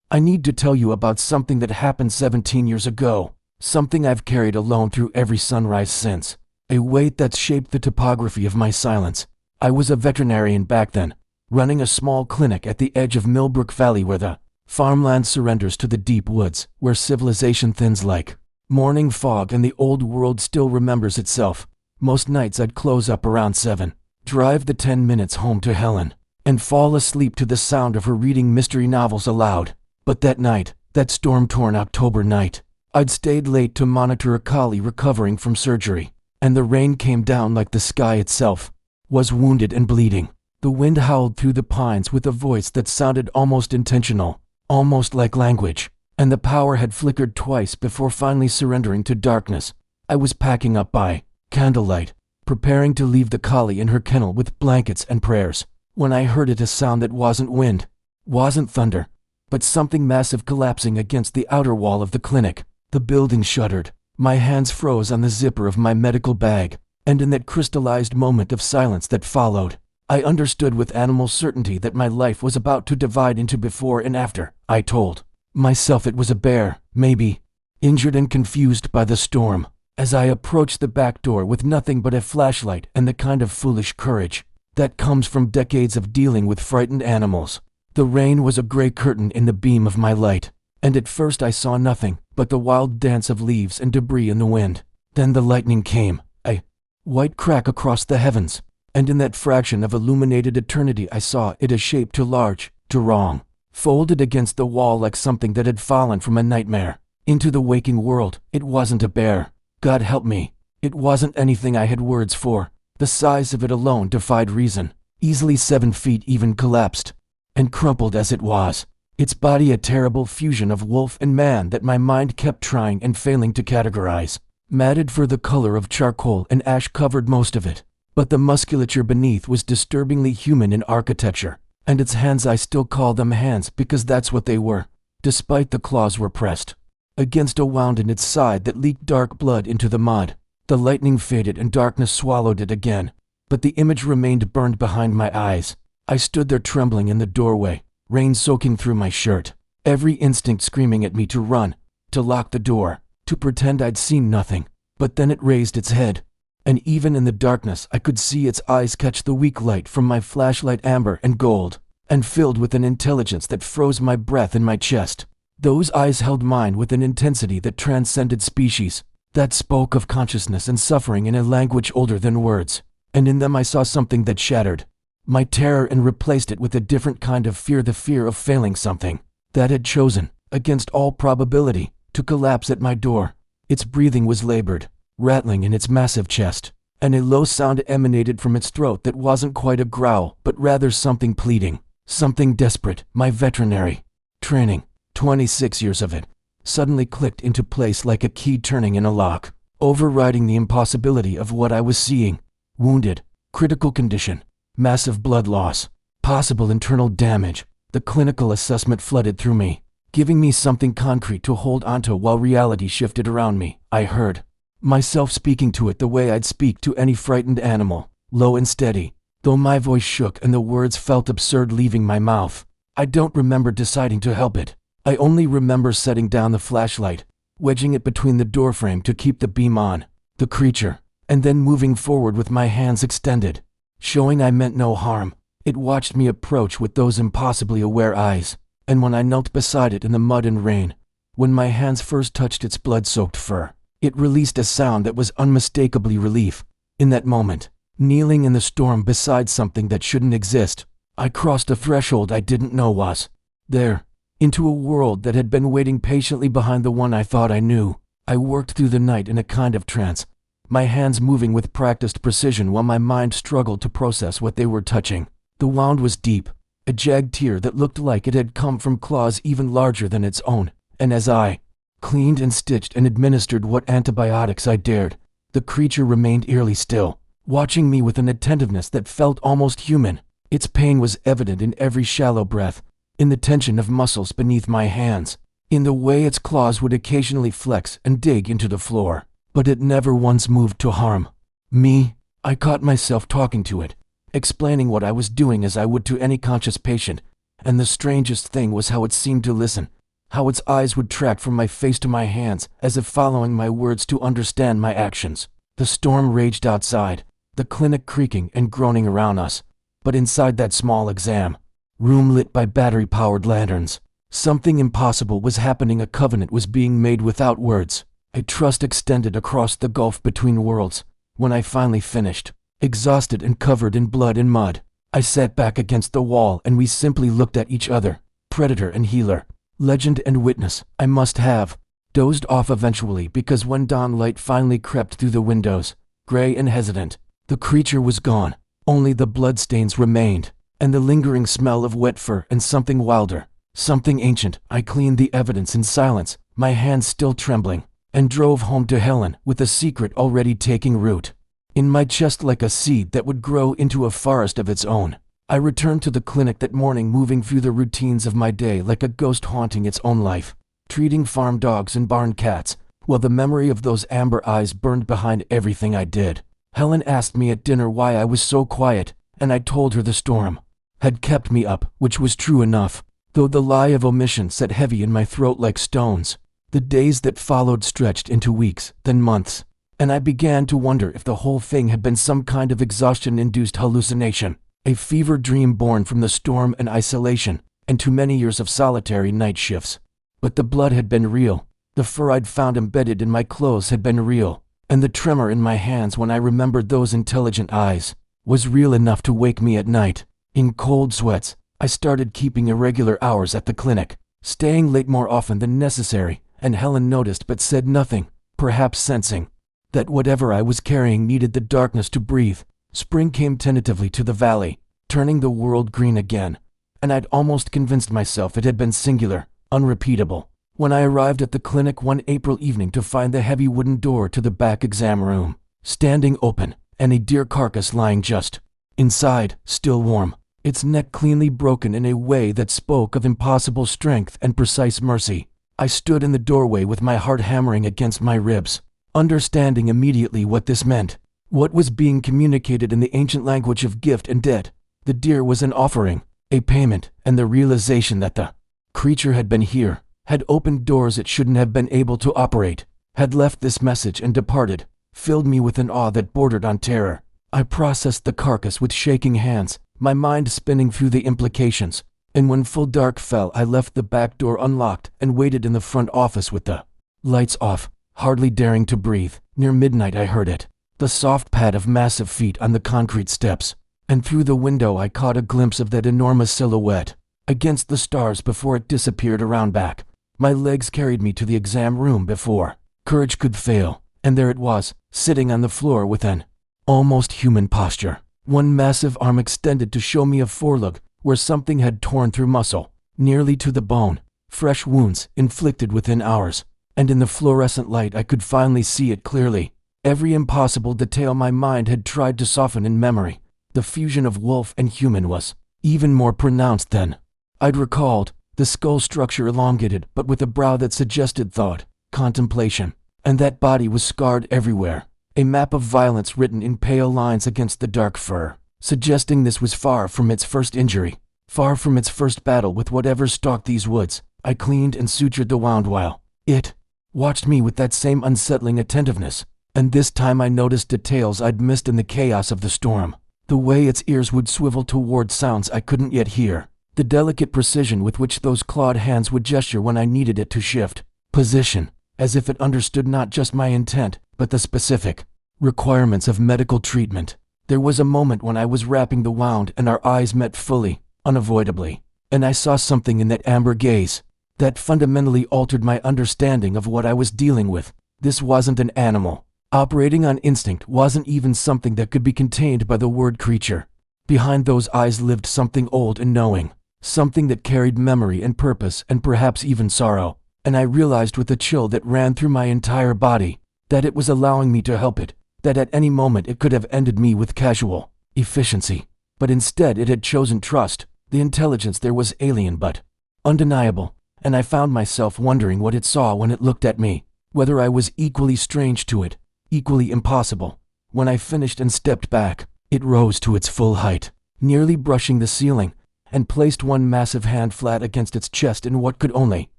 I need to tell you about something that happened 17 years ago. Something I've carried alone through every sunrise since. A weight that's shaped the topography of my silence. I was a veterinarian back then, running a small clinic at the edge of Millbrook Valley where the farmland surrenders to the deep woods, where civilization thins like morning fog and the old world still remembers itself. Most nights I'd close up around 7, drive the 10 minutes home to Helen, and fall asleep to the sound of her reading mystery novels aloud. But that night, that storm-torn October night, I'd stayed late to monitor a collie recovering from surgery, and the rain came down like the sky itself was wounded and bleeding. The wind howled through the pines with a voice that sounded almost intentional, almost like language, and the power had flickered twice before finally surrendering to darkness. I was packing up by candlelight, preparing to leave the collie in her kennel with blankets and prayers, when I heard it, a sound that wasn't wind, wasn't thunder, but something massive collapsing against the outer wall of the clinic. The building shuddered. My hands froze on the zipper of my medical bag, and in that crystallized moment of silence that followed, I understood with animal certainty that my life was about to divide into before and after. I told myself it was a bear, maybe, injured and confused by the storm, as I approached the back door with nothing but a flashlight and the kind of foolish courage that comes from decades of dealing with frightened animals. The rain was a gray curtain in the beam of my light, and at first I saw nothing but the wild dance of leaves and debris in the wind. Then the lightning came, a white crack across the heavens, and in that fraction of illuminated eternity I saw it, a shape too large, too wrong, folded against the wall like something that had fallen from a nightmare into the waking world. It wasn't a bear. God help me. It wasn't anything I had words for. The size of it alone defied reason. Easily 7 feet, even collapsed and crumpled as it was. Its body a terrible fusion of wolf and man that my mind kept trying and failing to categorize. Matted for the color of charcoal and ash covered most of it, but the musculature beneath was disturbingly human in architecture, and its hands, I still call them hands because that's what they were, despite the claws were pressed against a wound in its side that leaked dark blood into the mud. The lightning faded and darkness swallowed it again, but the image remained burned behind my eyes. I stood there trembling in the doorway, rain soaking through my shirt, every instinct screaming at me to run, to lock the door, to pretend I'd seen nothing. But then it raised its head, and even in the darkness I could see its eyes catch the weak light from my flashlight, amber and gold, and filled with an intelligence that froze my breath in my chest. Those eyes held mine with an intensity that transcended species, that spoke of consciousness and suffering in a language older than words, and in them I saw something that shattered my terror and replaced it with a different kind of fear, the fear of failing something that had chosen, against all probability, to collapse at my door. Its breathing was labored, rattling in its massive chest, and a low sound emanated from its throat that wasn't quite a growl, but rather something pleading, something desperate. My veterinary training, 26 years of it, suddenly clicked into place like a key turning in a lock, overriding the impossibility of what I was seeing. Wounded, critical condition, massive blood loss, possible internal damage. The clinical assessment flooded through me, giving me something concrete to hold onto while reality shifted around me. I heard myself speaking to it the way I'd speak to any frightened animal, low and steady, though my voice shook and the words felt absurd leaving my mouth. I don't remember deciding to help it. I only remember setting down the flashlight, wedging it between the doorframe to keep the beam on the creature, and then moving forward with my hands extended, showing I meant no harm. It watched me approach with those impossibly aware eyes, and when I knelt beside it in the mud and rain, when my hands first touched its blood-soaked fur, it released a sound that was unmistakably relief. In that moment, kneeling in the storm beside something that shouldn't exist, I crossed a threshold I didn't know was there, into a world that had been waiting patiently behind the one I thought I knew. I worked through the night in a kind of trance, my hands moving with practiced precision while my mind struggled to process what they were touching. The wound was deep, a jagged tear that looked like it had come from claws even larger than its own, and as I cleaned and stitched and administered what antibiotics I dared, the creature remained eerily still, watching me with an attentiveness that felt almost human. Its pain was evident in every shallow breath, in the tension of muscles beneath my hands, in the way its claws would occasionally flex and dig into the floor. But it never once moved to harm me. I caught myself talking to it, explaining what I was doing as I would to any conscious patient, and the strangest thing was how it seemed to listen, how its eyes would track from my face to my hands, as if following my words to understand my actions. The storm raged outside, the clinic creaking and groaning around us. But inside that small exam room lit by battery-powered lanterns, something impossible was happening. A covenant was being made without words. A trust extended across the gulf between worlds. When I finally finished, exhausted and covered in blood and mud, I sat back against the wall and we simply looked at each other. Predator and healer, legend and witness. I must have dozed off eventually, because when dawn light finally crept through the windows, gray and hesitant, the creature was gone. Only the bloodstains remained, and the lingering smell of wet fur and something wilder, something ancient. I cleaned the evidence in silence, my hands still trembling, and drove home to Helen with a secret already taking root in my chest like a seed that would grow into a forest of its own. I returned to the clinic that morning, moving through the routines of my day like a ghost haunting its own life, treating farm dogs and barn cats, while the memory of those amber eyes burned behind everything I did. Helen asked me at dinner why I was so quiet, and I told her the storm had kept me up, which was true enough, though the lie of omission sat heavy in my throat like stones. The days that followed stretched into weeks, then months, and I began to wonder if the whole thing had been some kind of exhaustion-induced hallucination, a fever dream born from the storm and isolation, and too many years of solitary night shifts. But the blood had been real, the fur I'd found embedded in my clothes had been real, and the tremor in my hands when I remembered those intelligent eyes was real enough to wake me at night. In cold sweats, I started keeping irregular hours at the clinic, staying late more often than necessary, and Helen noticed but said nothing, perhaps sensing that whatever I was carrying needed the darkness to breathe. Spring came tentatively to the valley, turning the world green again, and I'd almost convinced myself it had been singular, unrepeatable, when I arrived at the clinic one April evening to find the heavy wooden door to the back exam room standing open, and a deer carcass lying just inside, still warm, its neck cleanly broken in a way that spoke of impossible strength and precise mercy. I stood in the doorway with my heart hammering against my ribs, understanding immediately what this meant, what was being communicated in the ancient language of gift and debt. The deer was an offering, a payment, and the realization that the creature had been here, had opened doors it shouldn't have been able to operate, had left this message and departed, filled me with an awe that bordered on terror. I processed the carcass with shaking hands, my mind spinning through the implications, and when full dark fell I left the back door unlocked and waited in the front office with the lights off, hardly daring to breathe. Near midnight I heard it, the soft pad of massive feet on the concrete steps, and through the window I caught a glimpse of that enormous silhouette against the stars before it disappeared around back. My legs carried me to the exam room before courage could fail, and there it was, sitting on the floor with an almost human posture, one massive arm extended to show me a forelook where something had torn through muscle, nearly to the bone, fresh wounds inflicted within hours, and in the fluorescent light I could finally see it clearly. Every impossible detail my mind had tried to soften in memory, the fusion of wolf and human was even more pronounced than I'd recalled, the skull structure elongated but with a brow that suggested thought, contemplation, and that body was scarred everywhere, a map of violence written in pale lines against the dark fur, suggesting this was far from its first injury, far from its first battle with whatever stalked these woods. I cleaned and sutured the wound while it watched me with that same unsettling attentiveness, and this time I noticed details I'd missed in the chaos of the storm, the way its ears would swivel toward sounds I couldn't yet hear, the delicate precision with which those clawed hands would gesture when I needed it to shift position, as if it understood not just my intent, but the specific requirements of medical treatment. There was a moment when I was wrapping the wound and our eyes met fully, unavoidably, and I saw something in that amber gaze that fundamentally altered my understanding of what I was dealing with. This wasn't an animal operating on instinct, wasn't even something that could be contained by the word creature. Behind those eyes lived something old and knowing, something that carried memory and purpose and perhaps even sorrow, and I realized with a chill that ran through my entire body that it was allowing me to help it, that at any moment it could have ended me with casual efficiency, but instead it had chosen trust. The intelligence there was alien but undeniable, and I found myself wondering what it saw when it looked at me, whether I was equally strange to it, equally impossible. When I finished and stepped back, it rose to its full height, nearly brushing the ceiling, and placed one massive hand flat against its chest in what could only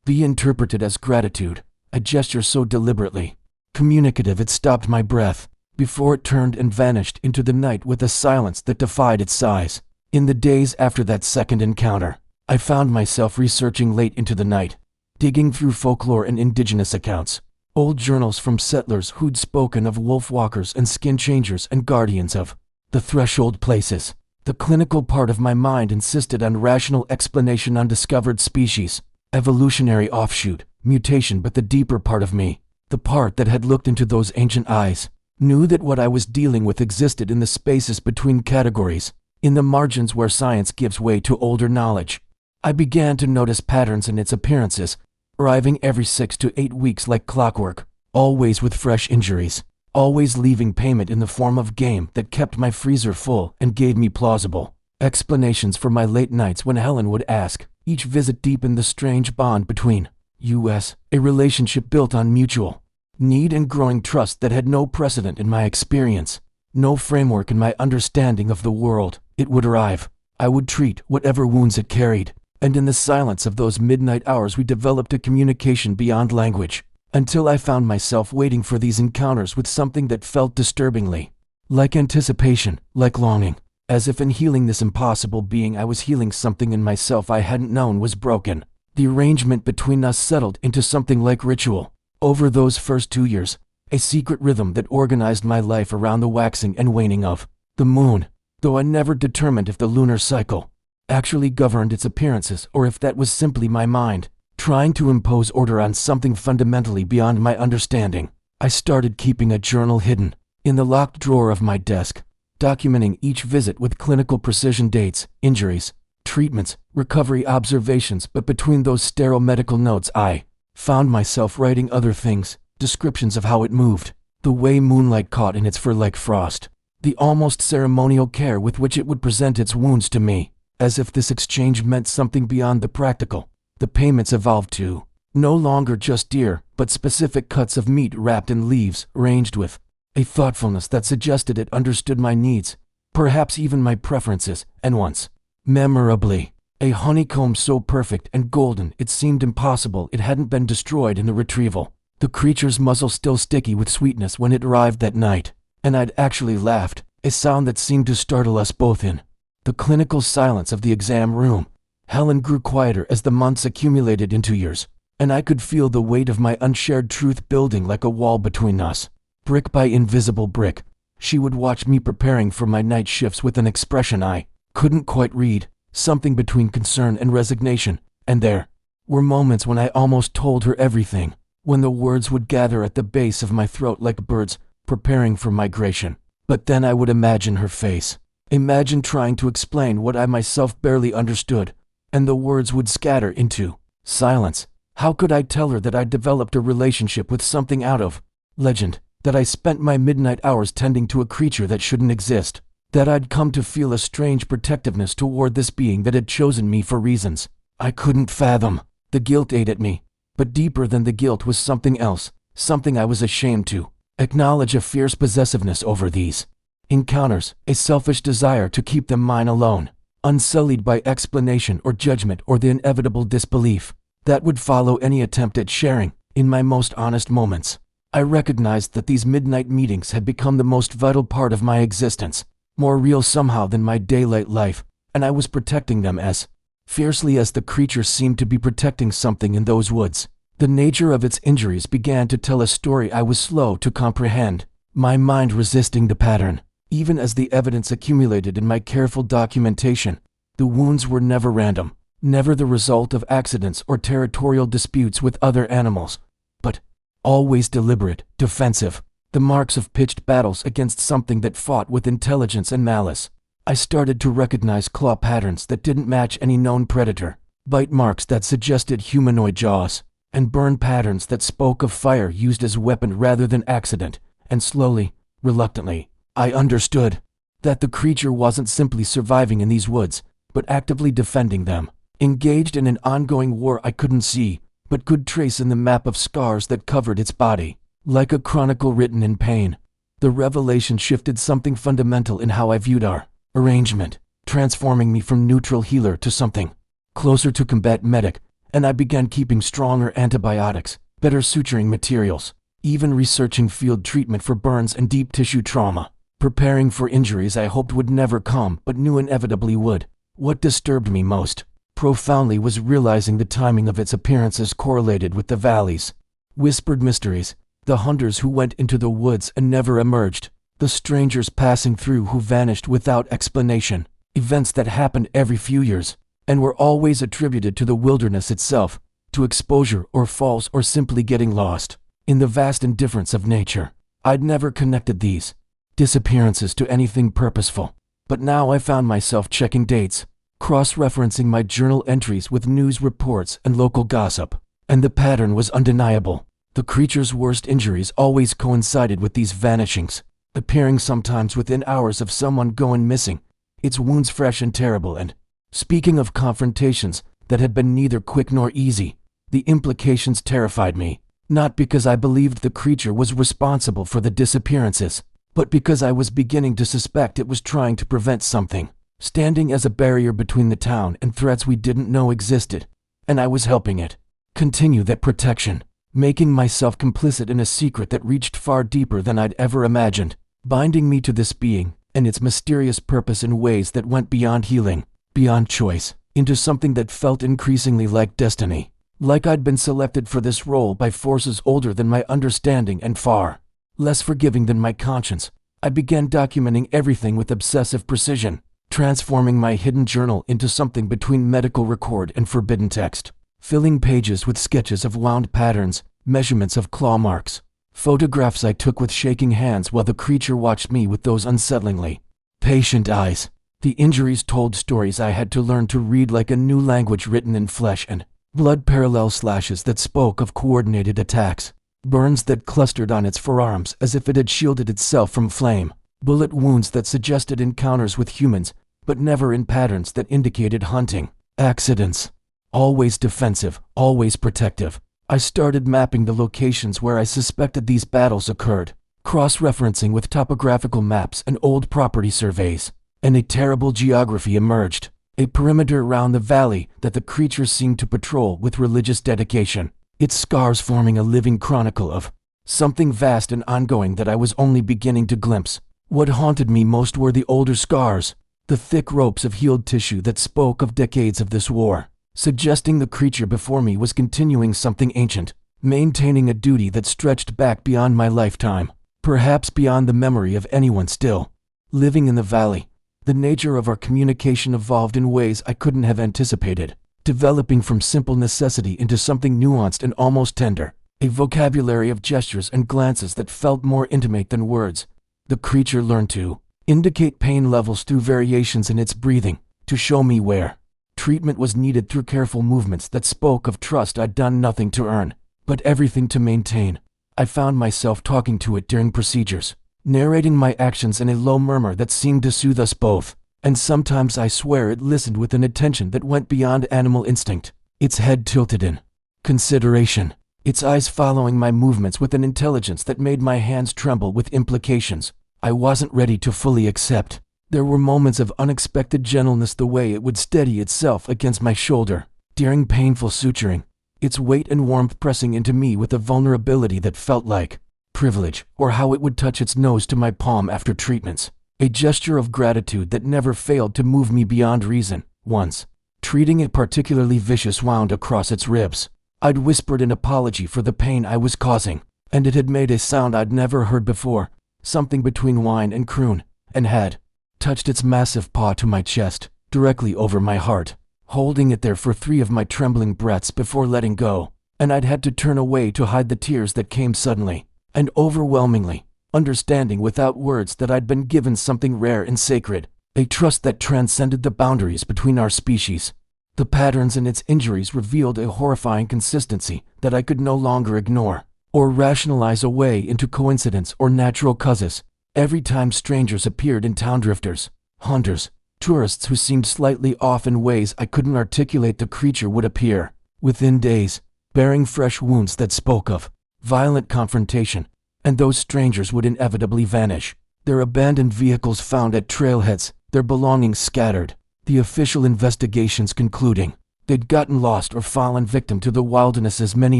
Be interpreted as gratitude, a gesture so deliberately communicative it stopped my breath, before it turned and vanished into the night with a silence that defied its size. In the days after that second encounter, I found myself researching late into the night, digging through folklore and indigenous accounts, old journals from settlers who'd spoken of wolf walkers and skin changers and guardians of the threshold places. The clinical part of my mind insisted on rational explanation, undiscovered species, evolutionary offshoot, mutation, but the deeper part of me, the part that had looked into those ancient eyes, knew that what I was dealing with existed in the spaces between categories, in the margins where science gives way to older knowledge. I began to notice patterns in its appearances, arriving every 6 to 8 weeks like clockwork, always with fresh injuries, always leaving payment in the form of game that kept my freezer full and gave me plausible explanations for my late nights when Helen would ask. Each visit deepened the strange bond between us, a relationship built on mutual need and growing trust that had no precedent in my experience, no framework in my understanding of the world. It would arrive. I would treat whatever wounds it carried, and in the silence of those midnight hours we developed a communication beyond language, until I found myself waiting for these encounters with something that felt disturbingly like anticipation, like longing, as if in healing this impossible being I was healing something in myself I hadn't known was broken. The arrangement between us settled into something like ritual. Over those first 2 years, a secret rhythm that organized my life around the waxing and waning of the moon, though I never determined if the lunar cycle actually governed its appearances or if that was simply my mind trying to impose order on something fundamentally beyond my understanding. I started keeping a journal hidden in the locked drawer of my desk, documenting each visit with clinical precision, dates, injuries, treatments, recovery observations. But between those sterile medical notes I found myself writing other things, descriptions of how it moved, the way moonlight caught in its fur like frost, the almost ceremonial care with which it would present its wounds to me, as if this exchange meant something beyond the practical. The payments evolved to no longer just dear, but specific cuts of meat wrapped in leaves, arranged with a thoughtfulness that suggested it understood my needs, perhaps even my preferences, and once, memorably, a honeycomb so perfect and golden it seemed impossible it hadn't been destroyed in the retrieval. The creature's muzzle still sticky with sweetness when it arrived that night, and I'd actually laughed, a sound that seemed to startle us both in the clinical silence of the exam room. Helen grew quieter as the months accumulated into years, and I could feel the weight of my unshared truth building like a wall between us. Brick by invisible brick, she would watch me preparing for my night shifts with an expression I couldn't quite read, something between concern and resignation. And there were moments when I almost told her everything, when the words would gather at the base of my throat like birds preparing for migration. But then I would imagine her face, imagine trying to explain what I myself barely understood, and the words would scatter into silence. How could I tell her that I'd developed a relationship with something out of legend, that I spent my midnight hours tending to a creature that shouldn't exist, that I'd come to feel a strange protectiveness toward this being that had chosen me for reasons I couldn't fathom? The guilt ate at me, but deeper than the guilt was something else, something I was ashamed to acknowledge, a fierce possessiveness over these encounters, a selfish desire to keep them mine alone, unsullied by explanation or judgment or the inevitable disbelief that would follow any attempt at sharing. In my most honest moments, I recognized that these midnight meetings had become the most vital part of my existence, more real somehow than my daylight life, and I was protecting them as fiercely as the creature seemed to be protecting something in those woods. The nature of its injuries began to tell a story I was slow to comprehend, my mind resisting the pattern. Even as the evidence accumulated in my careful documentation, the wounds were never random, never the result of accidents or territorial disputes with other animals, but always deliberate, defensive, the marks of pitched battles against something that fought with intelligence and malice. I started to recognize claw patterns that didn't match any known predator, bite marks that suggested humanoid jaws, and burn patterns that spoke of fire used as weapon rather than accident. And slowly, reluctantly, I understood that the creature wasn't simply surviving in these woods, but actively defending them, engaged in an ongoing war I couldn't see, but could trace in the map of scars that covered its body. Like a chronicle written in pain, the revelation shifted something fundamental in how I viewed our arrangement, transforming me from neutral healer to something closer to combat medic, and I began keeping stronger antibiotics, better suturing materials, even researching field treatment for burns and deep tissue trauma, preparing for injuries I hoped would never come but knew inevitably would. What disturbed me most profoundly was realizing the timing of its appearances correlated with the valley's whispered mysteries, the hunters who went into the woods and never emerged, the strangers passing through who vanished without explanation, events that happened every few years and were always attributed to the wilderness itself, to exposure or falls or simply getting lost in the vast indifference of nature. I'd never connected these disappearances to anything purposeful, but now I found myself checking dates, cross-referencing my journal entries with news reports and local gossip, and the pattern was undeniable. The creature's worst injuries always coincided with these vanishings, appearing sometimes within hours of someone going missing, its wounds fresh and terrible. And speaking of confrontations that had been neither quick nor easy, the implications terrified me, not because I believed the creature was responsible for the disappearances, but because I was beginning to suspect it was trying to prevent something, standing as a barrier between the town and threats we didn't know existed, and I was helping it continue that protection, making myself complicit in a secret that reached far deeper than I'd ever imagined, binding me to this being and its mysterious purpose in ways that went beyond healing, beyond choice, into something that felt increasingly like destiny, like I'd been selected for this role by forces older than my understanding and far less forgiving than my conscience. I began documenting everything with obsessive precision, transforming my hidden journal into something between medical record and forbidden text, filling pages with sketches of wound patterns, measurements of claw marks, photographs I took with shaking hands while the creature watched me with those unsettlingly patient eyes. The injuries told stories I had to learn to read like a new language written in flesh and blood, parallel slashes that spoke of coordinated attacks, burns that clustered on its forearms as if it had shielded itself from flame, bullet wounds that suggested encounters with humans, but never in patterns that indicated hunting, accidents. Always defensive, always protective. I started mapping the locations where I suspected these battles occurred, cross-referencing with topographical maps and old property surveys, and a terrible geography emerged, a perimeter around the valley that the creature seemed to patrol with religious dedication, its scars forming a living chronicle of something vast and ongoing that I was only beginning to glimpse. What haunted me most were the older scars, the thick ropes of healed tissue that spoke of decades of this war, suggesting the creature before me was continuing something ancient, maintaining a duty that stretched back beyond my lifetime, perhaps beyond the memory of anyone still living in the valley. The nature of our communication evolved in ways I couldn't have anticipated, developing from simple necessity into something nuanced and almost tender, a vocabulary of gestures and glances that felt more intimate than words. The creature learned to indicate pain levels through variations in its breathing, to show me where treatment was needed through careful movements that spoke of trust I'd done nothing to earn, but everything to maintain. I found myself talking to it during procedures, narrating my actions in a low murmur that seemed to soothe us both, and sometimes I swear it listened with an attention that went beyond animal instinct, its head tilted in consideration, its eyes following my movements with an intelligence that made my hands tremble with implications I wasn't ready to fully accept. There were moments of unexpected gentleness, the way it would steady itself against my shoulder during painful suturing, its weight and warmth pressing into me with a vulnerability that felt like privilege, or how it would touch its nose to my palm after treatments, a gesture of gratitude that never failed to move me beyond reason. Once, treating a particularly vicious wound across its ribs, I'd whispered an apology for the pain I was causing, and it had made a sound I'd never heard before, something between whine and croon, and had touched its massive paw to my chest, directly over my heart, holding it there for 3 of my trembling breaths before letting go, and I'd had to turn away to hide the tears that came suddenly and overwhelmingly, understanding without words that I'd been given something rare and sacred, a trust that transcended the boundaries between our species. The patterns in its injuries revealed a horrifying consistency that I could no longer ignore or rationalize away into coincidence or natural causes. Every time strangers appeared in town, drifters, hunters, tourists who seemed slightly off in ways I couldn't articulate, the creature would appear, within days, bearing fresh wounds that spoke of violent confrontation, and those strangers would inevitably vanish, their abandoned vehicles found at trailheads, their belongings scattered, the official investigations concluding They'd gotten lost or fallen victim to the wilderness's many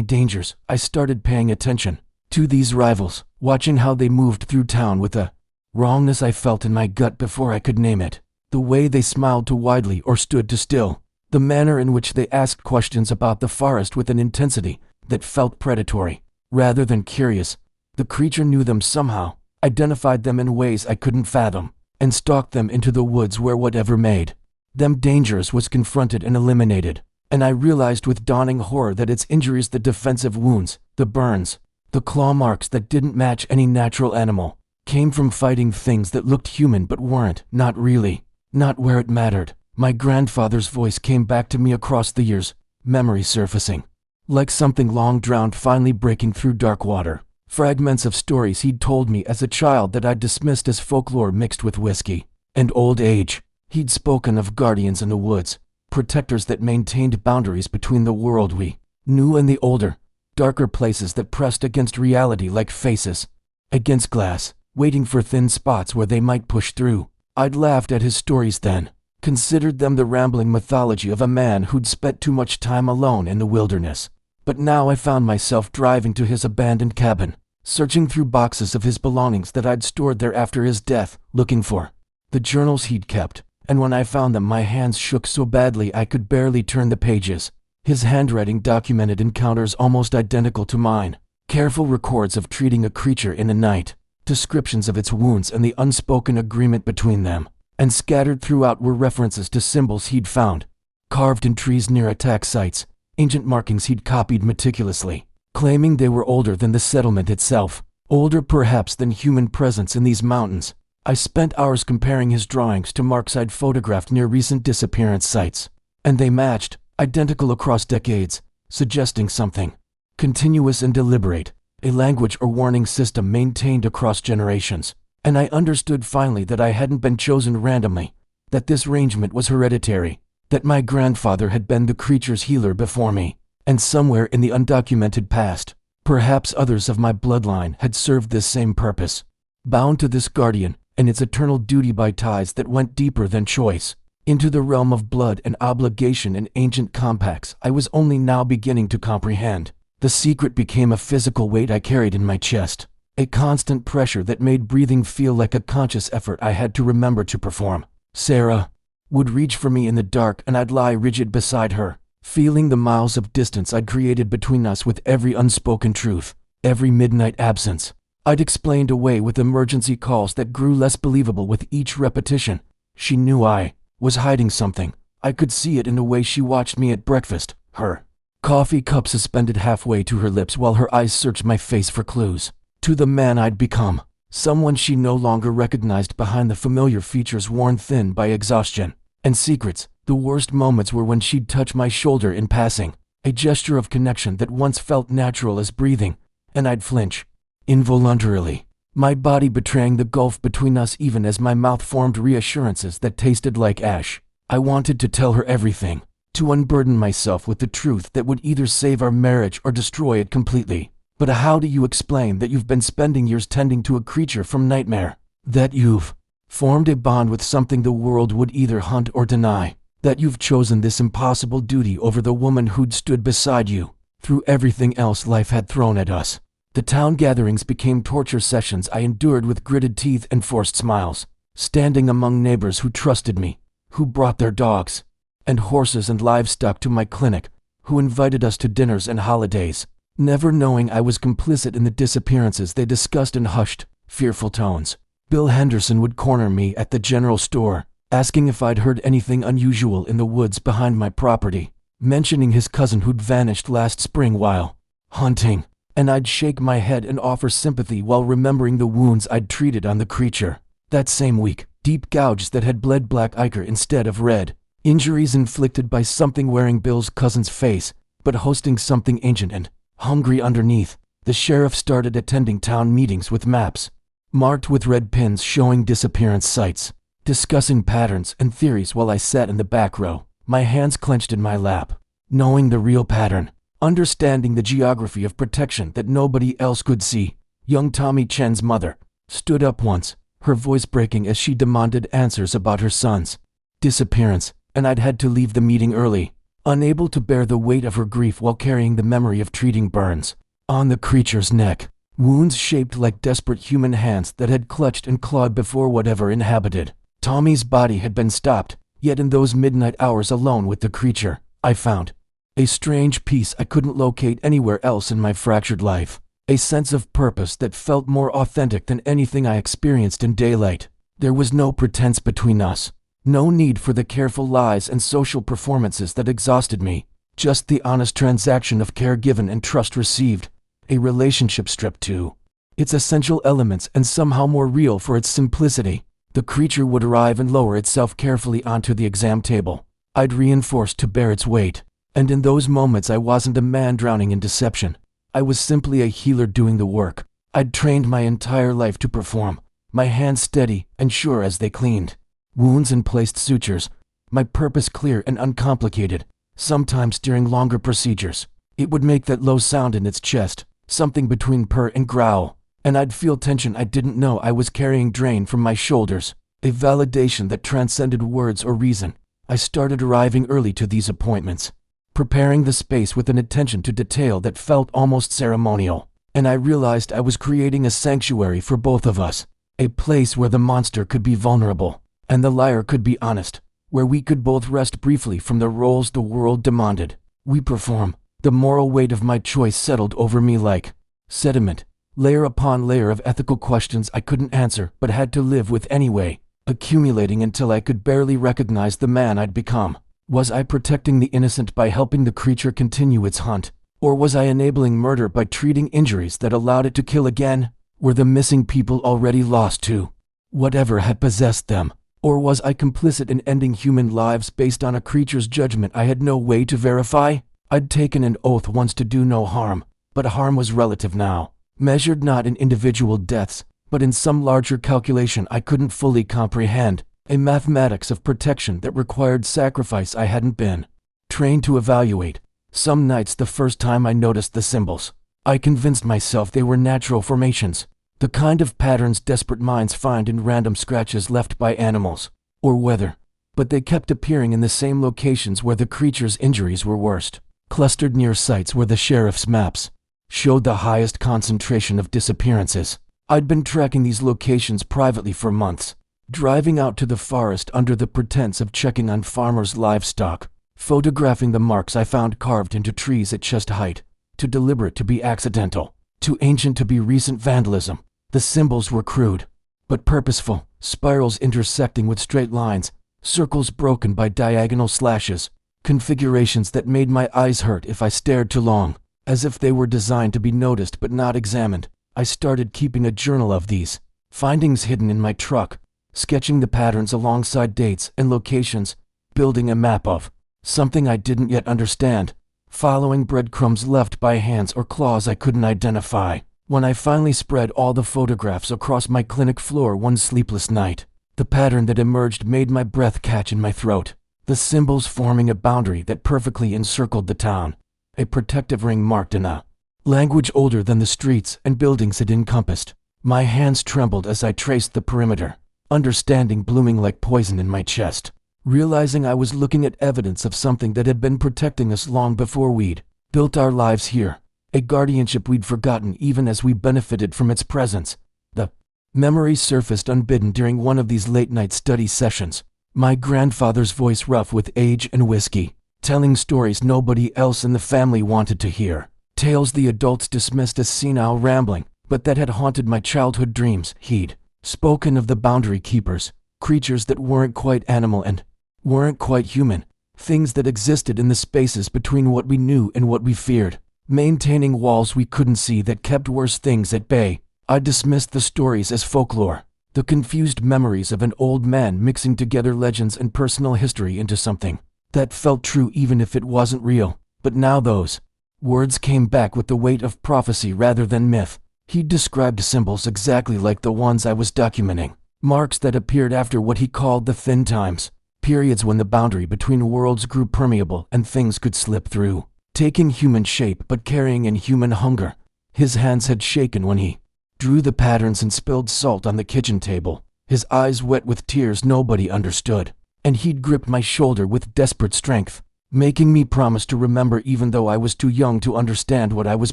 dangers. I started paying attention to these rivals, watching how they moved through town with a wrongness I felt in my gut before I could name it. The way they smiled too widely or stood too still. The manner in which they asked questions about the forest with an intensity that felt predatory, rather than curious. The creature knew them somehow, identified them in ways I couldn't fathom, and stalked them into the woods where whatever made them dangerous was confronted and eliminated. And I realized with dawning horror that its injuries, the defensive wounds, the burns, the claw marks that didn't match any natural animal, came from fighting things that looked human but weren't, not really, not where it mattered. My grandfather's voice came back to me across the years, memory surfacing, like something long drowned finally breaking through dark water. Fragments of stories he'd told me as a child that I'd dismissed as folklore mixed with whiskey and old age. He'd spoken of guardians in the woods, protectors that maintained boundaries between the world we knew and the older, darker places that pressed against reality like faces against glass, waiting for thin spots where they might push through. I'd laughed at his stories then, considered them the rambling mythology of a man who'd spent too much time alone in the wilderness. But now I found myself driving to his abandoned cabin, searching through boxes of his belongings that I'd stored there after his death, looking for the journals he'd kept. And when I found them, my hands shook so badly I could barely turn the pages. His handwriting documented encounters almost identical to mine, careful records of treating a creature in the night, descriptions of its wounds and the unspoken agreement between them. And scattered throughout were references to symbols he'd found, carved in trees near attack sites, ancient markings he'd copied meticulously, claiming they were older than the settlement itself, older perhaps than human presence in these mountains. I spent hours comparing his drawings to marks I'd photographed near recent disappearance sites, and they matched, identical across decades, suggesting something continuous and deliberate, a language or warning system maintained across generations. And I understood finally that I hadn't been chosen randomly, that this arrangement was hereditary, that my grandfather had been the creature's healer before me, and somewhere in the undocumented past, perhaps others of my bloodline had served this same purpose. Bound to this guardian and its eternal duty by ties that went deeper than choice, into the realm of blood and obligation and ancient compacts I was only now beginning to comprehend. The secret became a physical weight I carried in my chest, a constant pressure that made breathing feel like a conscious effort I had to remember to perform. Sarah would reach for me in the dark and I'd lie rigid beside her, feeling the miles of distance I'd created between us with every unspoken truth, every midnight absence. I'd explained away with emergency calls that grew less believable with each repetition. She knew I was hiding something. I could see it in the way she watched me at breakfast, her coffee cup suspended halfway to her lips while her eyes searched my face for clues to the man I'd become, someone she no longer recognized behind the familiar features worn thin by exhaustion and secrets. The worst moments were when she'd touch my shoulder in passing, a gesture of connection that once felt natural as breathing, and I'd flinch, involuntarily, my body betraying the gulf between us even as my mouth formed reassurances that tasted like ash. I wanted to tell her everything, to unburden myself with the truth that would either save our marriage or destroy it completely. But how do you explain that you've been spending years tending to a creature from nightmare? That you've formed a bond with something the world would either hunt or deny? That you've chosen this impossible duty over the woman who'd stood beside you through everything else life had thrown at us? The town gatherings became torture sessions I endured with gritted teeth and forced smiles, standing among neighbors who trusted me, who brought their dogs and horses and livestock to my clinic, who invited us to dinners and holidays, never knowing I was complicit in the disappearances they discussed in hushed, fearful tones. Bill Henderson would corner me at the general store, asking if I'd heard anything unusual in the woods behind my property, mentioning his cousin who'd vanished last spring while hunting, and I'd shake my head and offer sympathy while remembering the wounds I'd treated on the creature. That same week, deep gouges that had bled black ichor instead of red, injuries inflicted by something wearing Bill's cousin's face, but hosting something ancient and hungry underneath. The sheriff started attending town meetings with maps marked with red pins showing disappearance sites, discussing patterns and theories while I sat in the back row, my hands clenched in my lap, knowing the real pattern, understanding the geography of protection that nobody else could see. Young Tommy Chen's mother stood up once, her voice breaking as she demanded answers about her son's disappearance, and I'd had to leave the meeting early. unable to bear the weight of her grief while carrying the memory of treating burns on the creature's neck, wounds shaped like desperate human hands that had clutched and clawed before whatever inhabited. Tommy's body had been stopped, yet in those midnight hours alone with the creature, I found a strange peace I couldn't locate anywhere else in my fractured life. A sense of purpose that felt more authentic than anything I experienced in daylight. There was no pretense between us. No need for the careful lies and social performances that exhausted me. Just the honest transaction of care given and trust received. A relationship stripped to its essential elements and somehow more real for its simplicity. The creature would arrive and lower itself carefully onto the exam table. I'd reinforced to bear its weight. And in those moments I wasn't a man drowning in deception. I was simply a healer doing the work I'd trained my entire life to perform, my hands steady and sure as they cleaned wounds and placed sutures, my purpose clear and uncomplicated. Sometimes during longer procedures, it would make that low sound in its chest, something between purr and growl, and I'd feel tension I didn't know I was carrying drain from my shoulders, a validation that transcended words or reason. I started arriving early to these appointments, preparing the space with an attention to detail that felt almost ceremonial, and I realized I was creating a sanctuary for both of us, a place where the monster could be vulnerable, and the liar could be honest, where we could both rest briefly from the roles the world demanded. We perform. The moral weight of my choice settled over me like sediment, layer upon layer of ethical questions I couldn't answer but had to live with anyway, accumulating until I could barely recognize the man I'd become. Was I protecting the innocent by helping the creature continue its hunt? Or was I enabling murder by treating injuries that allowed it to kill again? Were the missing people already lost to whatever had possessed them? Or was I complicit in ending human lives based on a creature's judgment I had no way to verify? I'd taken an oath once to do no harm, but harm was relative now, measured not in individual deaths, but in some larger calculation I couldn't fully comprehend, a mathematics of protection that required sacrifice I hadn't been trained to evaluate. Some nights, the first time I noticed the symbols, I convinced myself they were natural formations, the kind of patterns desperate minds find in random scratches left by animals or weather, but they kept appearing in the same locations where the creature's injuries were worst, clustered near sites where the sheriff's maps showed the highest concentration of disappearances. I'd been tracking these locations privately for months, driving out to the forest under the pretense of checking on farmers' livestock, photographing the marks I found carved into trees at chest height, too deliberate to be accidental, too ancient to be recent vandalism. The symbols were crude, but purposeful, spirals intersecting with straight lines, circles broken by diagonal slashes, configurations that made my eyes hurt if I stared too long, as if they were designed to be noticed but not examined. I started keeping a journal of these findings hidden in my truck, sketching the patterns alongside dates and locations, building a map of something I didn't yet understand, following breadcrumbs left by hands or claws I couldn't identify. When I finally spread all the photographs across my clinic floor one sleepless night, the pattern that emerged made my breath catch in my throat, the symbols forming a boundary that perfectly encircled the town, a protective ring marked in a language older than the streets and buildings it encompassed. My hands trembled as I traced the perimeter, understanding blooming like poison in my chest, realizing I was looking at evidence of something that had been protecting us long before we'd built our lives here, a guardianship we'd forgotten even as we benefited from its presence. The memory surfaced unbidden during one of these late-night study sessions, my grandfather's voice rough with age and whiskey, telling stories nobody else in the family wanted to hear, tales the adults dismissed as senile rambling, but that had haunted my childhood dreams. He'd spoken of the boundary keepers, creatures that weren't quite animal and weren't quite human, things that existed in the spaces between what we knew and what we feared, maintaining walls we couldn't see that kept worse things at bay. I dismissed the stories as folklore, the confused memories of an old man mixing together legends and personal history into something that felt true even if it wasn't real. But now those words came back with the weight of prophecy rather than myth. He described symbols exactly like the ones I was documenting, marks that appeared after what he called the thin times, periods when the boundary between worlds grew permeable and things could slip through, taking human shape but carrying in human hunger. His hands had shaken when he drew the patterns and spilled salt on the kitchen table, his eyes wet with tears nobody understood, and he'd gripped my shoulder with desperate strength, making me promise to remember even though I was too young to understand what I was